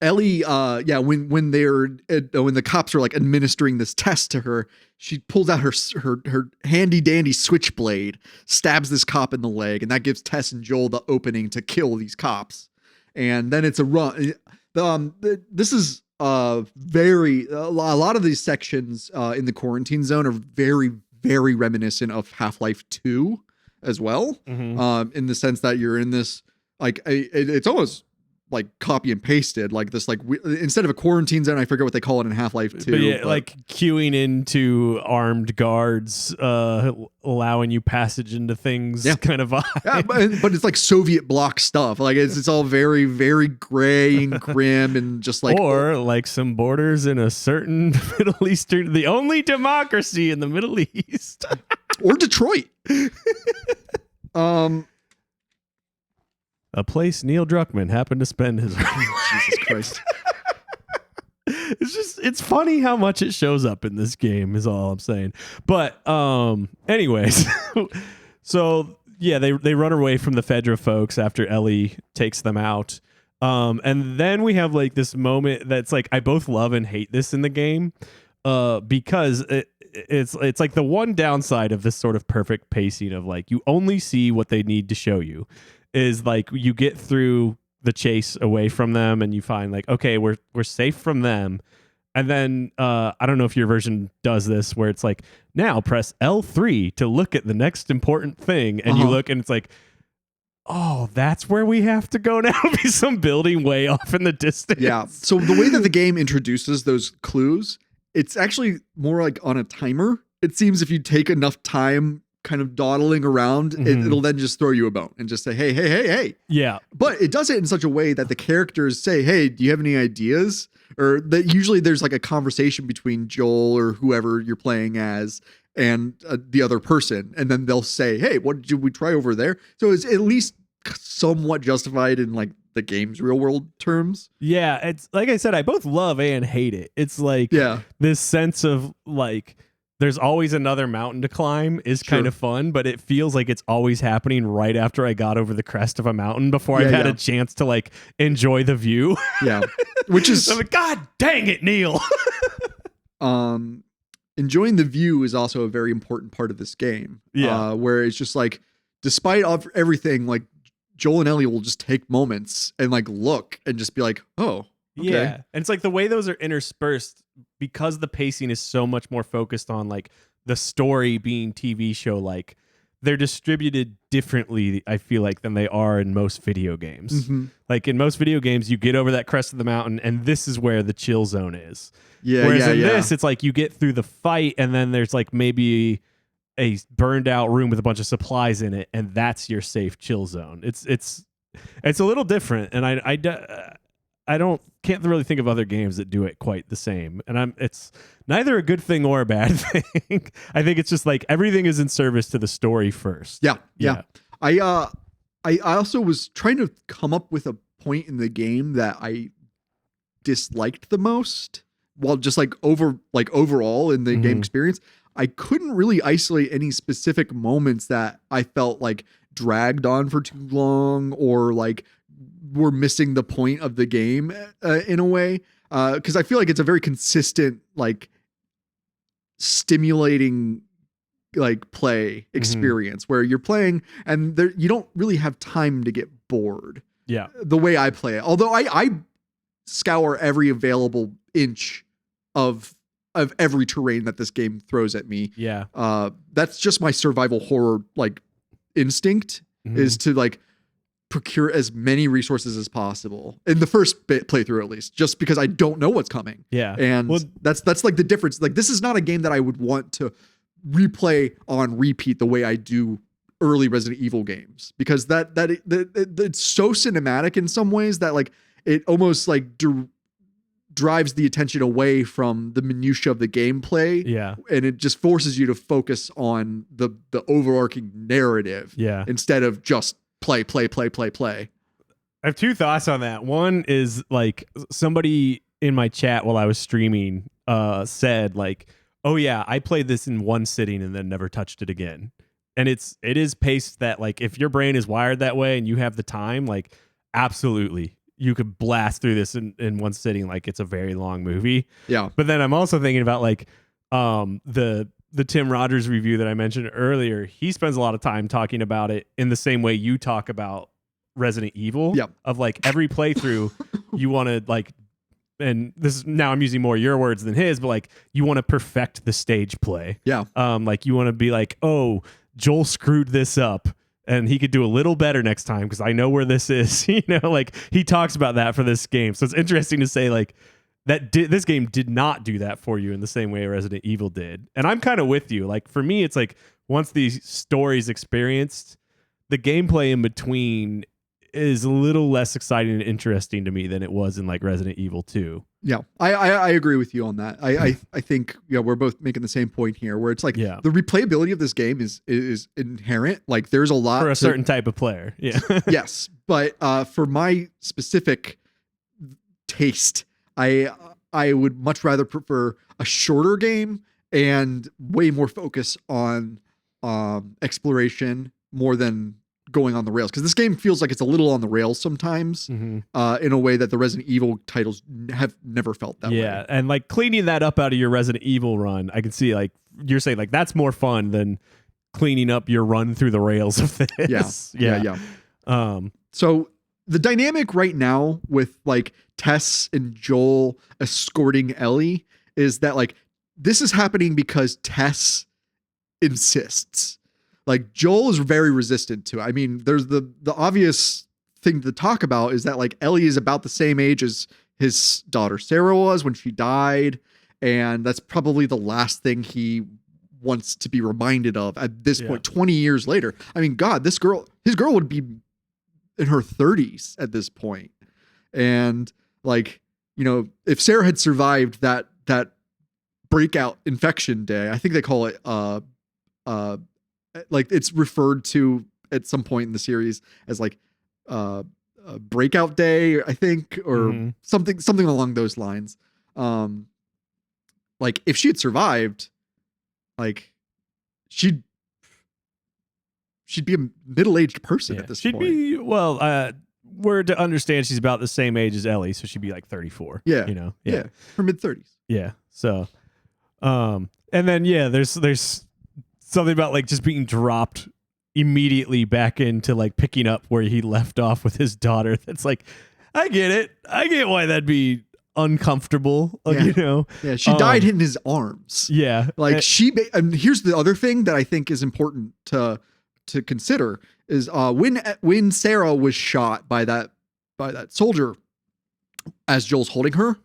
Ellie, when the cops are like administering this test to her, she pulls out her handy dandy switchblade, stabs this cop in the leg, and that gives Tess and Joel the opening to kill these cops. And then it's a run. This is a lot of these sections in the quarantine zone are very, very reminiscent of Half-Life 2 as well. In the sense that you're in this like it's almost like copy and pasted, like this, like instead of a quarantine zone, I forget what they call it in Half-Life 2. But like queuing into armed guards, allowing you passage into things, kind of vibe. Yeah, but it's like Soviet bloc stuff. Like it's all very, very gray and grim and just like, or like some borders in a certain Middle Eastern, the only democracy in the Middle East, or Detroit. A place Neil Druckmann happened to spend his Jesus Christ. It's funny how much it shows up in this game is all I'm saying. But anyways, so yeah, they run away from the Fedra folks after Ellie takes them out. And then we have like this moment that's like, I both love and hate this in the game because it's like the one downside of this sort of perfect pacing of like, you only see what they need to show you. Is like you get through the chase away from them and you find like, okay, we're safe from them. And then I don't know if your version does this where it's like, now press L3 to look at the next important thing. And you look and it's like, oh, that's where we have to go now. Be some building way off in the distance. Yeah. So the way that the game introduces those clues, it's actually more like on a timer. It seems if you take enough time kind of dawdling around, it'll then just throw you a bone and just say, hey. Yeah. But it does it in such a way that the characters say, hey, do you have any ideas? Or that usually there's like a conversation between Joel or whoever you're playing as and the other person. And then they'll say, hey, what did we try over there? So it's at least somewhat justified in like the game's real world terms. Yeah. It's like I said, I both love and hate it. It's like this sense of like, there's always another mountain to climb is kind of fun, but it feels like it's always happening right after I got over the crest of a mountain before I've had a chance to like enjoy the view. Yeah. Which is I'm like, God dang it, Neil. Enjoying the view is also a very important part of this game. Yeah. Where it's just like, despite everything, like Joel and Ellie will just take moments and like look and just be like, oh, okay. Yeah. And it's like the way those are interspersed because the pacing is so much more focused on like the story being TV show like, they're distributed differently, I feel like, than they are in most video games. Mm-hmm. Like in most video games, you get over that crest of the mountain and this is where the chill zone is. Yeah. Whereas in this, it's like you get through the fight and then there's like maybe a burned out room with a bunch of supplies in it, and that's your safe chill zone. It's a little different, and I can't really think of other games that do it quite the same. And it's neither a good thing or a bad thing. I think it's just like everything is in service to the story first. Yeah. I also was trying to come up with a point in the game that I disliked the most, while just like overall in the game experience. I couldn't really isolate any specific moments that I felt like dragged on for too long or like were missing the point of the game in a way. Cause I feel like it's a very consistent, like stimulating, like play experience where you're playing and you don't really have time to get bored. Yeah. The way I play it. Although I scour every available inch of every terrain that this game throws at me. Yeah. That's just my survival horror like instinct is to like procure as many resources as possible in the first playthrough, at least, just because I don't know what's coming. Yeah. And that's like the difference. Like this is not a game that I would want to replay on repeat the way I do early Resident Evil games, because it's so cinematic in some ways that like it almost like drives the attention away from the minutia of the gameplay. Yeah. And it just forces you to focus on the overarching narrative. Yeah. Instead of just play. I have two thoughts on that. One is like somebody in my chat while I was streaming said like, oh yeah, I played this in one sitting and then never touched it again. And it is paced that like if your brain is wired that way and you have the time, like absolutely you could blast through this in one sitting like it's a very long movie. Yeah. But then I'm also thinking about like the Tim Rogers review that I mentioned earlier. He spends a lot of time talking about it in the same way you talk about Resident Evil. Yep. Of like every playthrough you want to like, and this is now I'm using more your words than his, but like you want to perfect the stage play. Yeah. Like you want to be like, oh, Joel screwed this up and he could do a little better next time because I know where this is. You know, like he talks about that for this game. So it's interesting to say like that this game did not do that for you in the same way Resident Evil did. And I'm kind of with you. Like for me, it's like once these stories experienced, the gameplay in between is a little less exciting and interesting to me than it was in like Resident Evil 2. Yeah, I agree with you on that. I think we're both making the same point here, where it's like the replayability of this game is inherent. Like there's a lot for a certain type of player. Yeah. Yes, but for my specific taste, I would much rather prefer a shorter game and way more focus on exploration more than going on the rails, because this game feels like it's a little on the rails sometimes in a way that the Resident Evil titles have never felt that way. Yeah, and like cleaning that up out of your Resident Evil run, I can see like you're saying like that's more fun than cleaning up your run through the rails of this. Yeah. So the dynamic right now with like Tess and Joel escorting Ellie is that like this is happening because Tess insists. Like Joel is very resistant to it. I mean, there's the obvious thing to talk about is that like Ellie is about the same age as his daughter Sarah was when she died, and that's probably the last thing he wants to be reminded of at this Yeah. point, 20 years later. I mean, God, his girl would be in her 30s at this point. And like, if Sarah had survived that breakout infection day, I think they call it, like it's referred to at some point in the series as like, a breakout day, I think, or something along those lines. Like if she had survived, like she'd be a middle-aged person at this point. She'd be, we're to understand she's about the same age as Ellie, so she'd be like 34. Yeah. Yeah. Her mid-30s. Yeah. So, and then, there's something about like just being dropped immediately back into like picking up where he left off with his daughter. That's like, I get it. I get why that'd be uncomfortable, Yeah, she died in his arms. Yeah. Like and here's the other thing that I think is important to consider is when Sarah was shot by that soldier as Joel's holding her,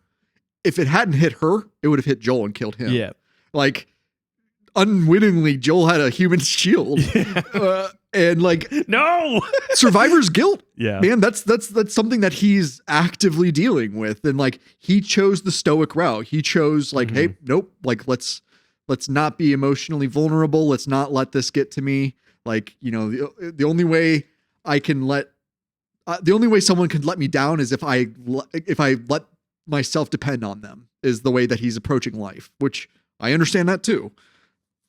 if it hadn't hit her, it would have hit Joel and killed him. Yeah. Like unwittingly, Joel had a human shield. And like, no survivor's guilt. Yeah, man, that's something that he's actively dealing with. And like, he chose the stoic route. He chose like, hey, nope. Like, let's not be emotionally vulnerable. Let's not let this get to me. Like, the only way the only way someone can let me down is if I let myself depend on them, is the way that he's approaching life, which I understand that too.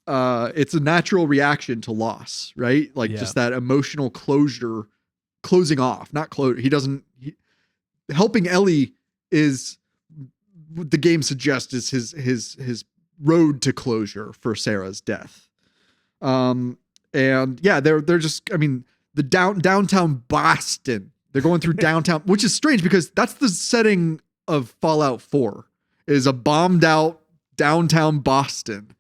It's a natural reaction to loss, right? Like just that emotional closing off, not close. Helping Ellie is what the game suggests is his road to closure for Sarah's death. And yeah, they're just, I mean, the downtown Boston, they're going through downtown, which is strange because that's the setting of Fallout 4, is a bombed out downtown Boston.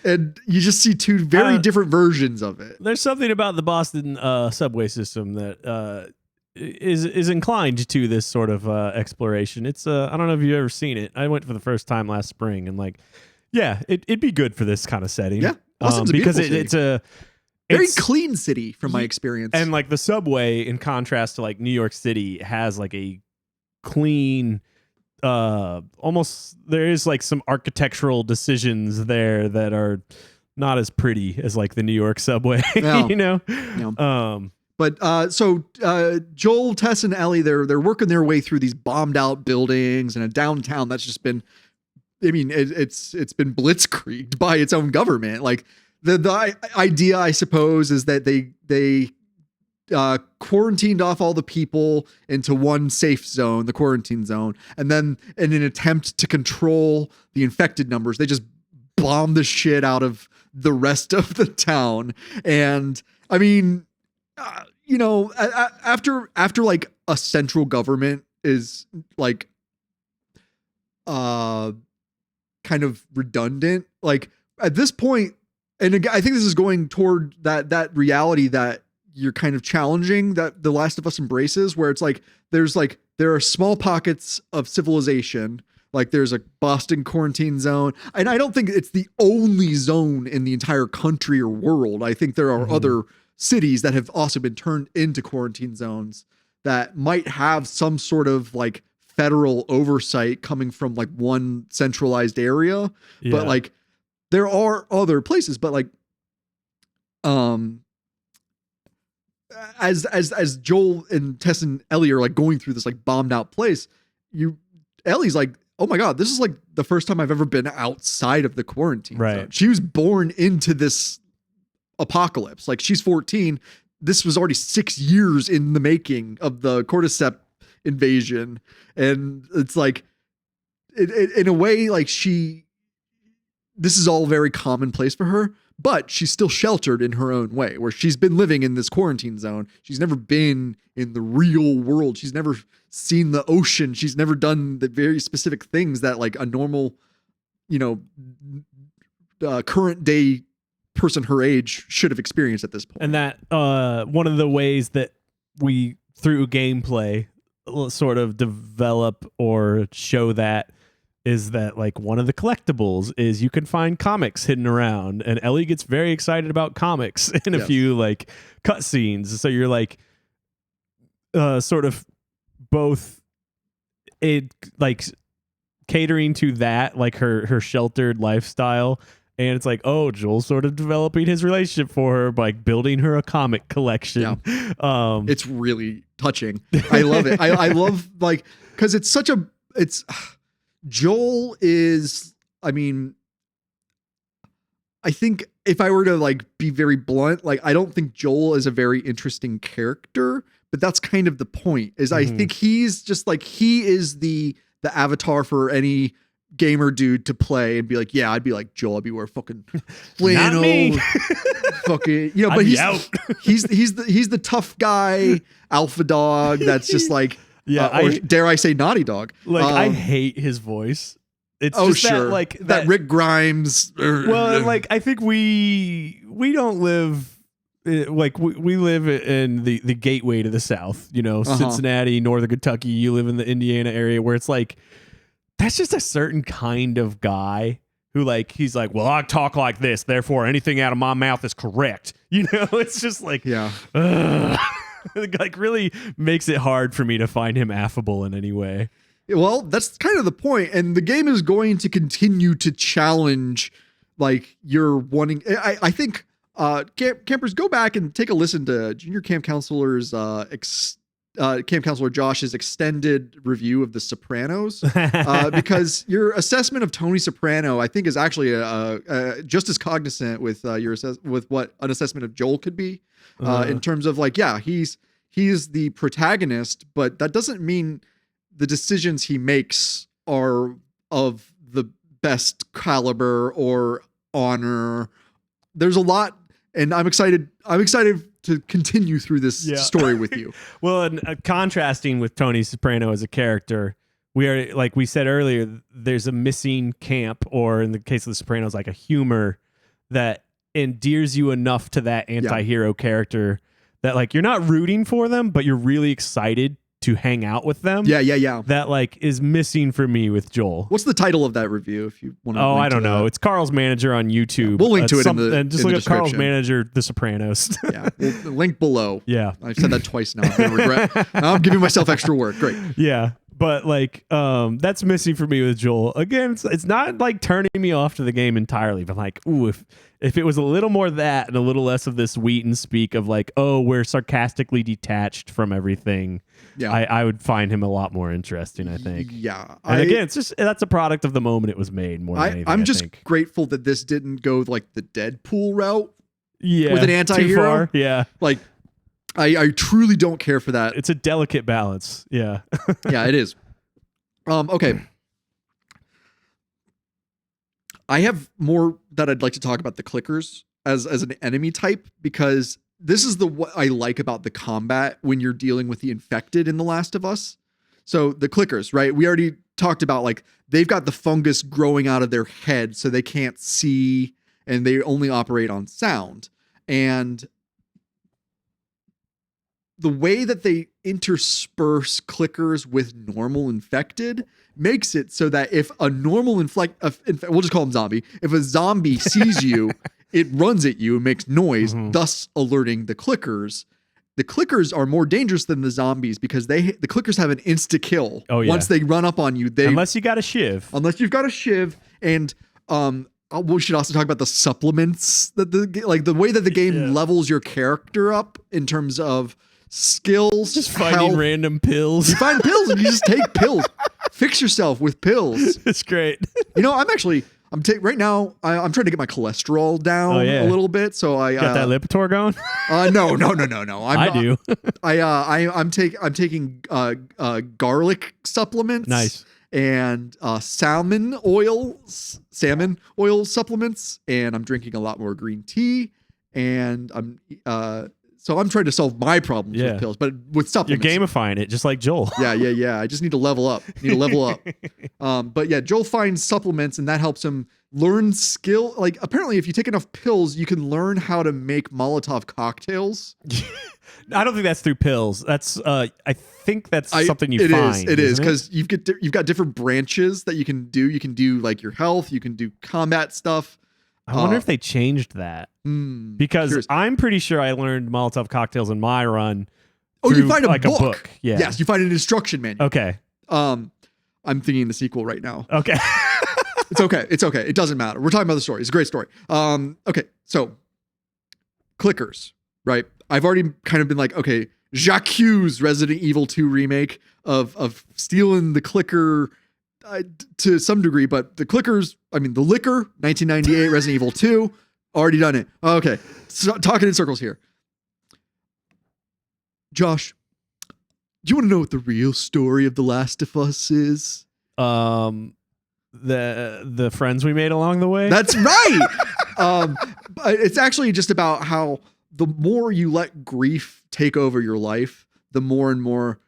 And you just see two very different versions of it. There's something about the Boston subway system that is inclined to this sort of exploration. It's I don't know if you've ever seen it. I went for the first time last spring, and like, yeah, it'd be good for this kind of setting. Yeah, Boston's because it's a very clean city from my experience. And like the subway, in contrast to like New York City, has like a clean. Almost there is like some architectural decisions there that are not as pretty as like the New York subway, No. But so Joel, Tess, and Ellie, they're working their way through these bombed out buildings in a downtown that's just been, I mean, it's been blitzkrieged by its own government. Like the idea, I suppose, is that they quarantined off all the people into one safe zone, the quarantine zone, and then in an attempt to control the infected numbers, they just bombed the shit out of the rest of the town. And I mean, after like a central government is like kind of redundant, like at this point, and again, I think this is going toward that reality that you're kind of challenging, that The Last of Us embraces, where it's like there are small pockets of civilization, like there's a Boston quarantine zone, and I don't think it's the only zone in the entire country or world. I think there are other cities that have also been turned into quarantine zones that might have some sort of like federal oversight coming from like one centralized area. But like there are other places, but like as Joel and Tess and Ellie are like going through this like bombed out place, Ellie's like, oh my God, this is like the first time I've ever been outside of the quarantine zone. She was born into this apocalypse. Like, she's 14. This was already 6 years in the making of the cordyceps invasion. And it's like, in a way, like this is all very commonplace for her, but she's still sheltered in her own way, where she's been living in this quarantine zone. She's never been in the real world. She's never seen the ocean. She's never done the very specific things that like a normal, current day person her age should have experienced at this point. And that one of the ways that we, through gameplay, sort of develop or show that is that like one of the collectibles is you can find comics hidden around, and Ellie gets very excited about comics in a Yes. few like cutscenes. So you're like sort of both like catering to that, like her sheltered lifestyle. And it's like, oh, Joel's sort of developing his relationship for her by building her a comic collection. Yeah. It's really touching. I love it. I love like, cause Joel is, I mean, I think if I were to like be very blunt, like I don't think Joel is a very interesting character, but that's kind of the point is I think he's just like, he is the avatar for any gamer dude to play and be like, yeah, I'd be like Joel. I'd be wearing fucking flannel, fucking, you know. But he's the tough guy, alpha dog. That's just like, or dare I say, naughty dog. Like I hate his voice. It's just sure, that, like that Rick Grimes. Well, like I think we don't live. Like we live in the gateway to the South, you know, Cincinnati, Northern Kentucky. You live in the Indiana area where it's like, that's just a certain kind of guy who like, he's like, well, I talk like this, therefore anything out of my mouth is correct. You know, it's just like, like really makes it hard for me to find him affable in any way. Well, that's kind of the point. And the game is going to continue to challenge like you're wanting. I think campers, go back and take a listen to Junior Camp Counselor's Camp Counselor Josh's extended review of The Sopranos, because your assessment of Tony Soprano, I think, is actually just as cognizant with with what an assessment of Joel could be, in terms of like, yeah, he's the protagonist, but that doesn't mean the decisions he makes are of the best caliber or honor. There's a lot, and I'm excited to continue through this story with you. Well, and contrasting with Tony Soprano as a character, we are, like we said earlier, there's a missing camp, or in the case of The Sopranos, like a humor that endears you enough to that anti-hero character that like you're not rooting for them, but you're really excited to hang out with them. Yeah. That like is missing for me with Joel. What's the title of that review if you want to? Oh, I don't know. It's Carl's Manager on YouTube. We'll link to it and just look at Carl's Manager, The Sopranos. Yeah, we'll link below. Yeah. I've said that twice now. I'm gonna regret. Now I'm giving myself extra work. Great. Yeah. But like that's missing for me with Joel. Again, it's not like turning me off to the game entirely, but like, ooh, if it was a little more of that and a little less of this Wheaton speak of like, oh, we're sarcastically detached from everything, I would find him a lot more interesting, I think. Yeah. And again, it's just that's a product of the moment it was made more than anything. I'm just grateful that this didn't go like the Deadpool route. Yeah. With an anti-hero. Too far. Yeah. Like I truly don't care for that. It's a delicate balance. Yeah. Yeah, it is. Okay. I have more that I'd like to talk about the clickers as an enemy type, because this is what I like about the combat when you're dealing with the infected in The Last of Us. So the clickers, right? We already talked about like they've got the fungus growing out of their head so they can't see and they only operate on sound. And the way that they intersperse clickers with normal infected makes it so that if a normal we'll just call them zombie. If a zombie sees you, it runs at you and makes noise, thus alerting the clickers. The clickers are more dangerous than the zombies because the clickers have an insta kill. Oh, yeah. Once they run up on you, unless you got a shiv. Unless you've got a shiv, and we should also talk about the supplements that the way that the game levels your character up in terms of skills, just finding health. Random pills. You find pills and you just take pills. Fix yourself with pills. It's great. You know, right now I'm trying to get my cholesterol down a little bit. So I got that Lipitor going. No. I do. I'm taking garlic supplements. Nice. And salmon oil supplements, and I'm drinking a lot more green tea, and so I'm trying to solve my problems with pills, but with supplements. You're gamifying it, just like Joel. Yeah. I just need to level up. But yeah, Joel finds supplements, and that helps him learn skill. Like apparently, if you take enough pills, you can learn how to make Molotov cocktails. I don't think that's through pills. That's I think that's something you it find. It is isn't because you've got different branches that you can do. You can do like your health. You can do combat stuff. I wonder if they changed that because curious. I'm pretty sure I learned Molotov cocktails in my run. Oh, you through, find a like book. a book. Yeah. Yes, you find an instruction manual. Okay. I'm thinking the sequel right now. Okay. It's okay. It's okay. It doesn't matter. We're talking about the story. It's a great story. Okay. So clickers, right? I've already kind of been like, okay, Jacques Hughes Resident Evil 2 remake of stealing the clicker to some degree, but the clickers, I mean, the liquor, 1998 Resident Evil 2, already done it. Okay. So, talking in circles here. Josh, do you want to know what the real story of The Last of Us is? The friends we made along the way. That's right. It's actually just about how the more you let grief take over your life, the more and more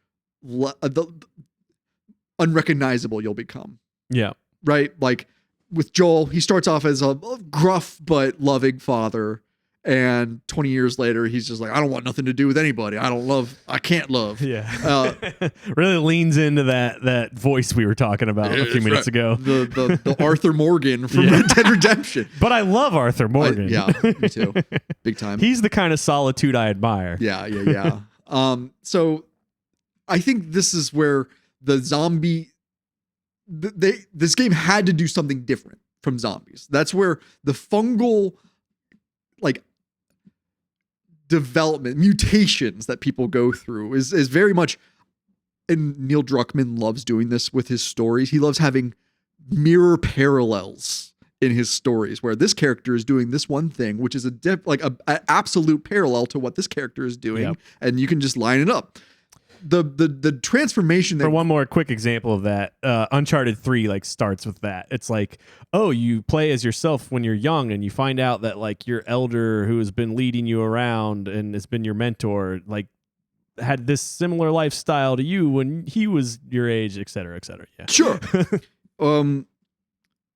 unrecognizable you'll become. Yeah. Right? Like with Joel, he starts off as a gruff but loving father. And 20 years later, he's just like, I don't want nothing to do with anybody. I can't love. Yeah. Really leans into that voice we were talking about a few minutes ago. The Arthur Morgan from Red Dead Redemption. But I love Arthur Morgan. Yeah, me too. Big time. He's the kind of solitude I admire. Yeah. So I think this is where the zombie, this game had to do something different from zombies. That's where the fungal, like, development mutations that people go through is very much, and Neil Druckmann loves doing this with his stories. He loves having mirror parallels in his stories where this character is doing this one thing, which is a absolute parallel to what this character is doing. And you can just line it up. The transformation for one more quick example of that, Uncharted 3 like starts with that. It's like, oh, you play as yourself when you're young and you find out that like your elder who has been leading you around and has been your mentor like had this similar lifestyle to you when he was your age, et cetera, et cetera. Yeah. Sure.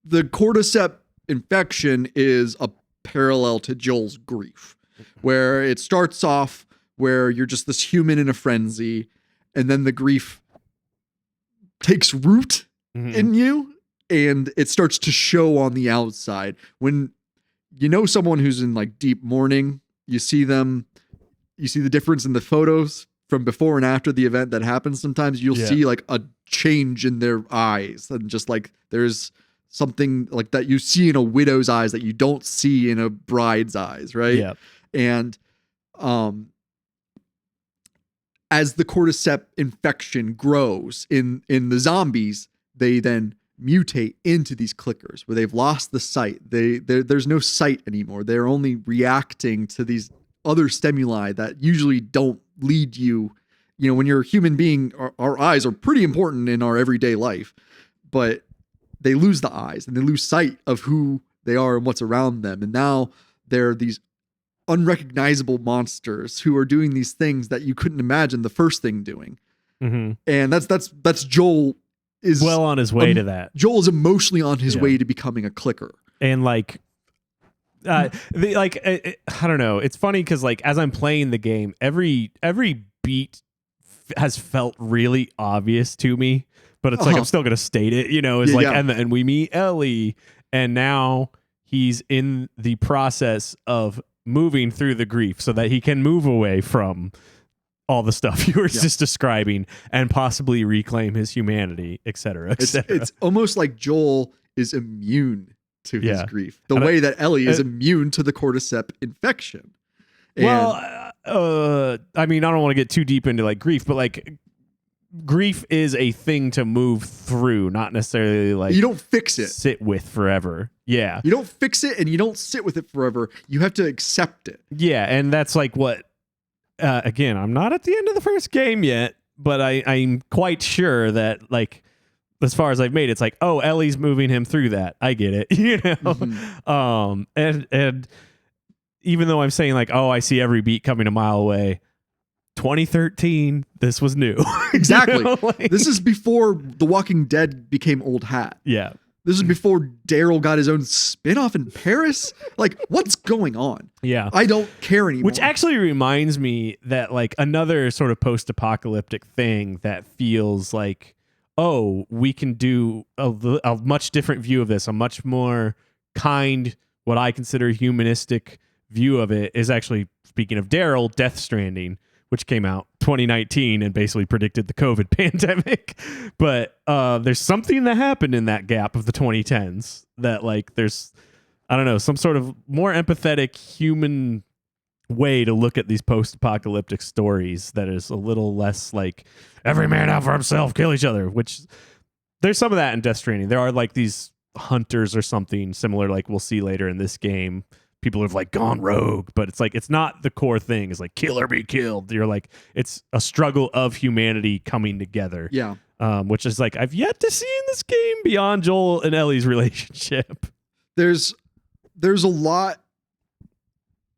The cordyceps infection is a parallel to Joel's grief, where it starts off where you're just this human in a frenzy, and then the grief takes root in you, and it starts to show on the outside. When you know someone who's in like deep mourning, you see the difference in the photos from before and after the event that happens. Sometimes you'll see like a change in their eyes, and just like there's something like that you see in a widow's eyes that you don't see in a bride's eyes, right? Yeah. And as the cordyceps infection grows in the zombies, they then mutate into these clickers where they've lost the sight. There's no sight anymore. They're only reacting to these other stimuli that usually don't lead you. You know, when you're a human being, our eyes are pretty important in our everyday life, but they lose the eyes and they lose sight of who they are and what's around them. And now they're these unrecognizable monsters who are doing these things that you couldn't imagine the first thing doing. And that's Joel is well on his way to that. Joel is emotionally on his way to becoming a clicker. And like, I don't know. It's funny because like as I'm playing the game, every beat has felt really obvious to me, but it's like I'm still gonna state it. You know, it's and we meet Ellie, and now he's in the process of moving through the grief so that he can move away from all the stuff you were just describing and possibly reclaim his humanity, et cetera, et cetera. It's almost like Joel is immune to his grief, the way that Ellie is immune to the cordyceps infection. And I mean, I don't want to get too deep into like grief, but like grief is a thing to move through, not necessarily like you don't fix it, sit with forever. Yeah, you don't fix it and you don't sit with it forever. You have to accept it. Yeah, and that's like what. Again, I'm not at the end of the first game yet, but I'm quite sure that like as far as I've made, it's like, oh, Ellie's moving him through that. I get it, you know. And even though I'm saying like, oh, I see every beat coming a mile away. 2013, this was new. Exactly. You know, like, this is before The Walking Dead became old hat. Yeah. This is before Daryl got his own spinoff in Paris. Like, what's going on? Yeah. I don't care anymore. Which actually reminds me that like another sort of post-apocalyptic thing that feels like, oh, we can do a much different view of this, a much more kind, what I consider humanistic view of it is actually, speaking of Daryl, Death Stranding, which came out 2019 and basically predicted the COVID pandemic. But there's something that happened in that gap of the 2010s that like there's, I don't know, some sort of more empathetic human way to look at these post-apocalyptic stories that is a little less like every man out for himself, kill each other, which there's some of that in Death Stranding. There are like these hunters or something similar like we'll see later in this game. People have like gone rogue, but it's like it's not the core thing. It's like kill or be killed. You're like it's a struggle of humanity coming together. Yeah. Which is like I've yet to see in this game beyond Joel and Ellie's relationship. There's a lot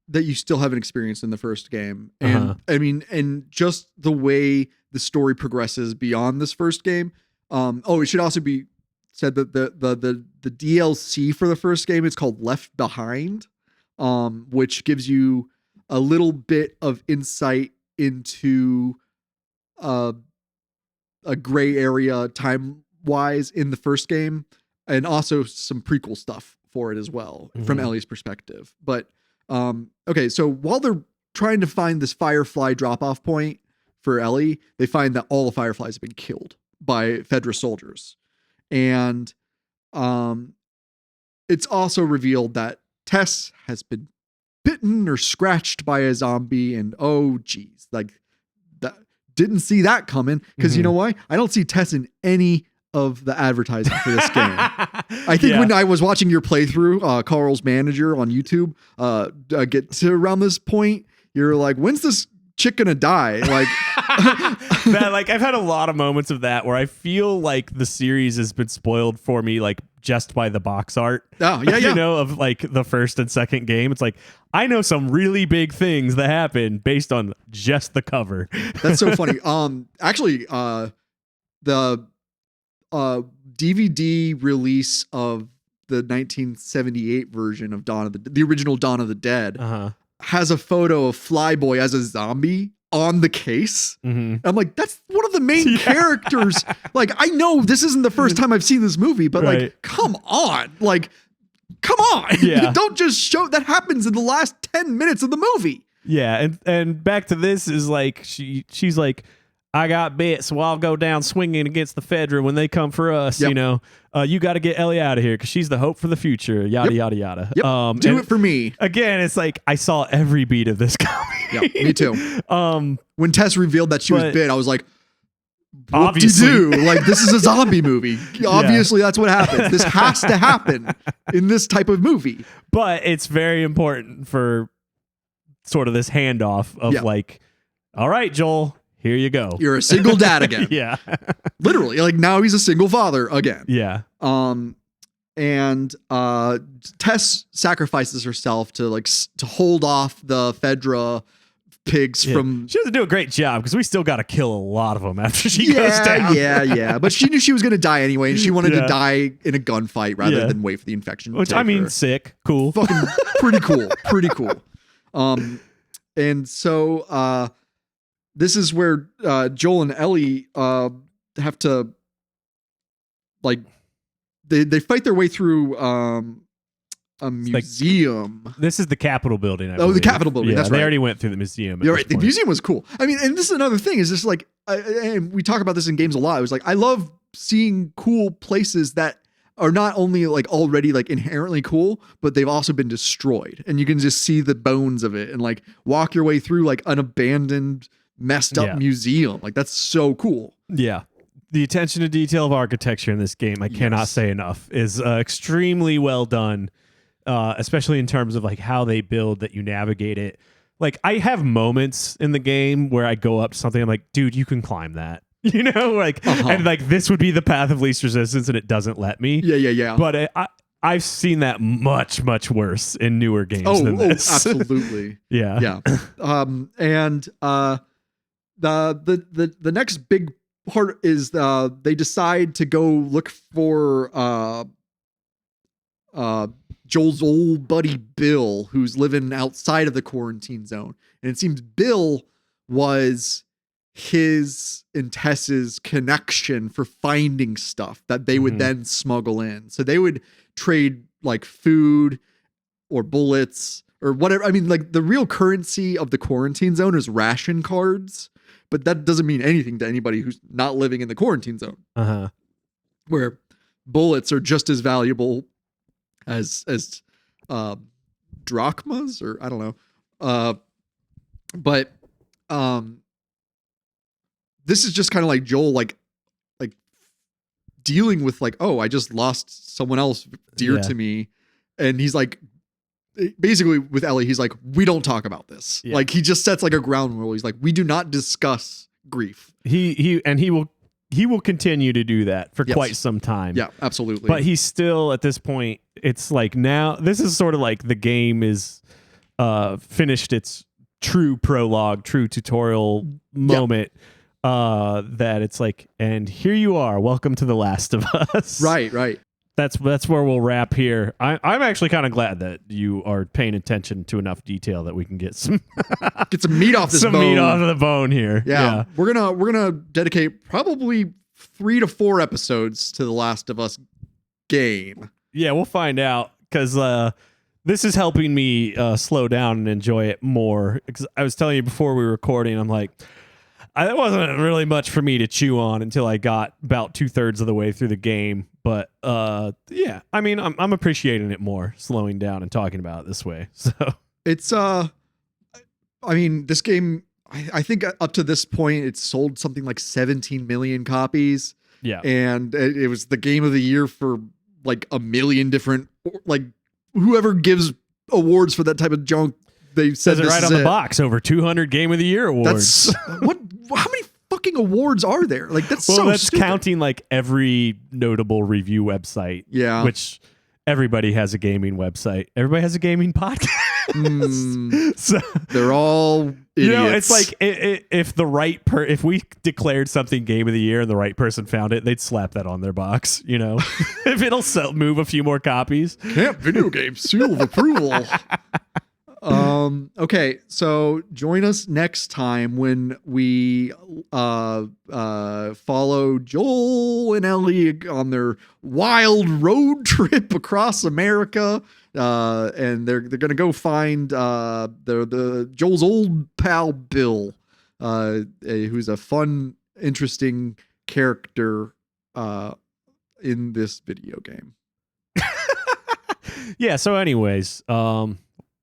that you still haven't experienced in the first game. And I mean, and just the way the story progresses beyond this first game. It should also be said that the DLC for the first game is called Left Behind. Which gives you a little bit of insight into a gray area time-wise in the first game, and also some prequel stuff for it as well from Ellie's perspective. But okay, so while they're trying to find this Firefly drop-off point for Ellie, they find that all the Fireflies have been killed by Fedra soldiers. And it's also revealed that Tess has been bitten or scratched by a zombie, and oh geez, like that didn't see that coming because you know why? I don't see Tess in any of the advertising for this game. I think when I was watching your playthrough, Carl's manager on YouTube, get to around this point, you're like, when's this chick gonna die? Like that, like I've had a lot of moments of that where I feel like the series has been spoiled for me, like just by the box art. Oh yeah, yeah. You know, of like the first and second game. It's like I know some really big things that happen based on just the cover. That's so funny. Actually, the DVD release of the 1978 version of the original Dawn of the Dead has a photo of Flyboy as a zombie on the case. I'm like, that's one of the main characters. Like, I know this isn't the first time I've seen this movie, but like, come on. Like, come on. Yeah. Don't just show that happens in the last 10 minutes of the movie. Yeah. And back to this is like, she's like, I got bit, so I'll go down swinging against the Fedra when they come for us. You know, you got to get Ellie out of here because she's the hope for the future. Yada yada yada. Yep. Do it for me. Again, it's like I saw every beat of this coming. Yeah, me too. When Tess revealed that she was bit, I was like, "What do you do? Like, this is a zombie movie. Obviously, that's what happens. This has to happen in this type of movie." But it's very important for sort of this handoff of like, "All right, Joel." Here you go. You're a single dad again. Yeah. Literally. Like now he's a single father again. Yeah. And Tess sacrifices herself to hold off the Fedra pigs from. She doesn't do a great job because we still got to kill a lot of them after she goes down. Yeah. But she knew she was going to die anyway, and she wanted to die in a gunfight rather than wait for the infection. Which I mean, sick, cool, fucking pretty cool. And so this is where Joel and Ellie have to they fight their way through a museum. This is the Capitol building. I the believe. Capitol building. Yeah, that's right. They already went through the museum. You're right. The museum was cool. I mean, and this is another thing. Is just like, and we talk about this in games a lot. It was like I love seeing cool places that are not only like already like inherently cool, but they've also been destroyed, and you can just see the bones of it and like walk your way through like an abandoned, messed up museum. Like that's so cool. Yeah. The attention to detail of architecture in this game, I cannot say enough, is extremely well done, especially in terms of like how they build that you navigate it. Like I have moments in the game where I go up to something, I'm like, dude, you can climb that. You know, like, and like this would be the path of least resistance, and it doesn't let me. Yeah. But I've seen that much worse in newer games than this. Absolutely. Yeah. And the next big part is they decide to go look for Joel's old buddy Bill, who's living outside of the quarantine zone. And it seems Bill was his and Tess's connection for finding stuff that they would then smuggle in. So they would trade like food or bullets or whatever. I mean, like the real currency of the quarantine zone is ration cards, but that doesn't mean anything to anybody who's not living in the quarantine zone. Where bullets are just as valuable as drachmas, or I don't know. But this is just kind of like Joel like dealing with like, oh, I just lost someone else dear to me. And he's like, basically with Ellie, he's like, we don't talk about this. Yeah. Like he just sets like a ground rule. He's like, we do not discuss grief. He will continue to do that for quite some time. Yeah, absolutely. But he's still at this point, it's like now this is sort of like the game is finished its true prologue, true tutorial moment. That it's like, and here you are, welcome to The Last of Us. Right. That's where we'll wrap here. I'm actually kind of glad that you are paying attention to enough detail that we can get some meat off this bone. Meat off of the bone here. Yeah. We're gonna dedicate probably 3 to 4 episodes to The Last of Us game. Yeah, we'll find out, because this is helping me slow down and enjoy it more. Because I was telling you before we were recording, I'm like, that wasn't really much for me to chew on until I got about 2/3 of the way through the game. But yeah, I mean, I'm appreciating it more, slowing down and talking about it this way. So it's I mean, this game, I think up to this point, it's sold something like 17 million copies. Yeah, and it was the game of the year for like a million different, like whoever gives awards for that type of junk. They said it right on the box. Over 200 Game of the Year awards. That's how many fucking awards are there? Like that's that's stupid. Counting like every notable review website. Yeah, which everybody has a gaming website. Everybody has a gaming podcast. So they're all idiots. You know, it's like if the right if we declared something Game of the Year and the right person found it, they'd slap that on their box. You know, if it'll move a few more copies. Camp Video Game seal of approval. Okay, so join us next time when we follow Joel and Ellie on their wild road trip across America, and they're gonna go find the Joel's old pal Bill, who's a fun, interesting character in this video game. Yeah. So, anyways,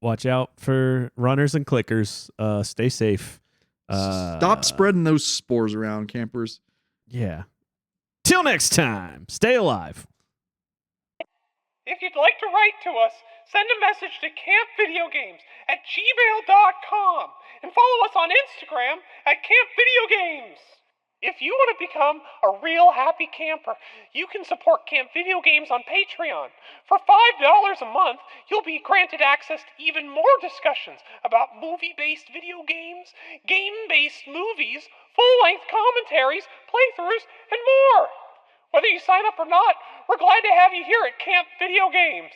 watch out for runners and clickers. Stay safe. Stop spreading those spores around, campers. Yeah. Till next time, stay alive. If you'd like to write to us, send a message to campvideogames@gmail.com and follow us on Instagram @campvideogames. If you want to become a real happy camper, you can support Camp Video Games on Patreon. For $5 a month, you'll be granted access to even more discussions about movie-based video games, game-based movies, full-length commentaries, playthroughs, and more. Whether you sign up or not, we're glad to have you here at Camp Video Games.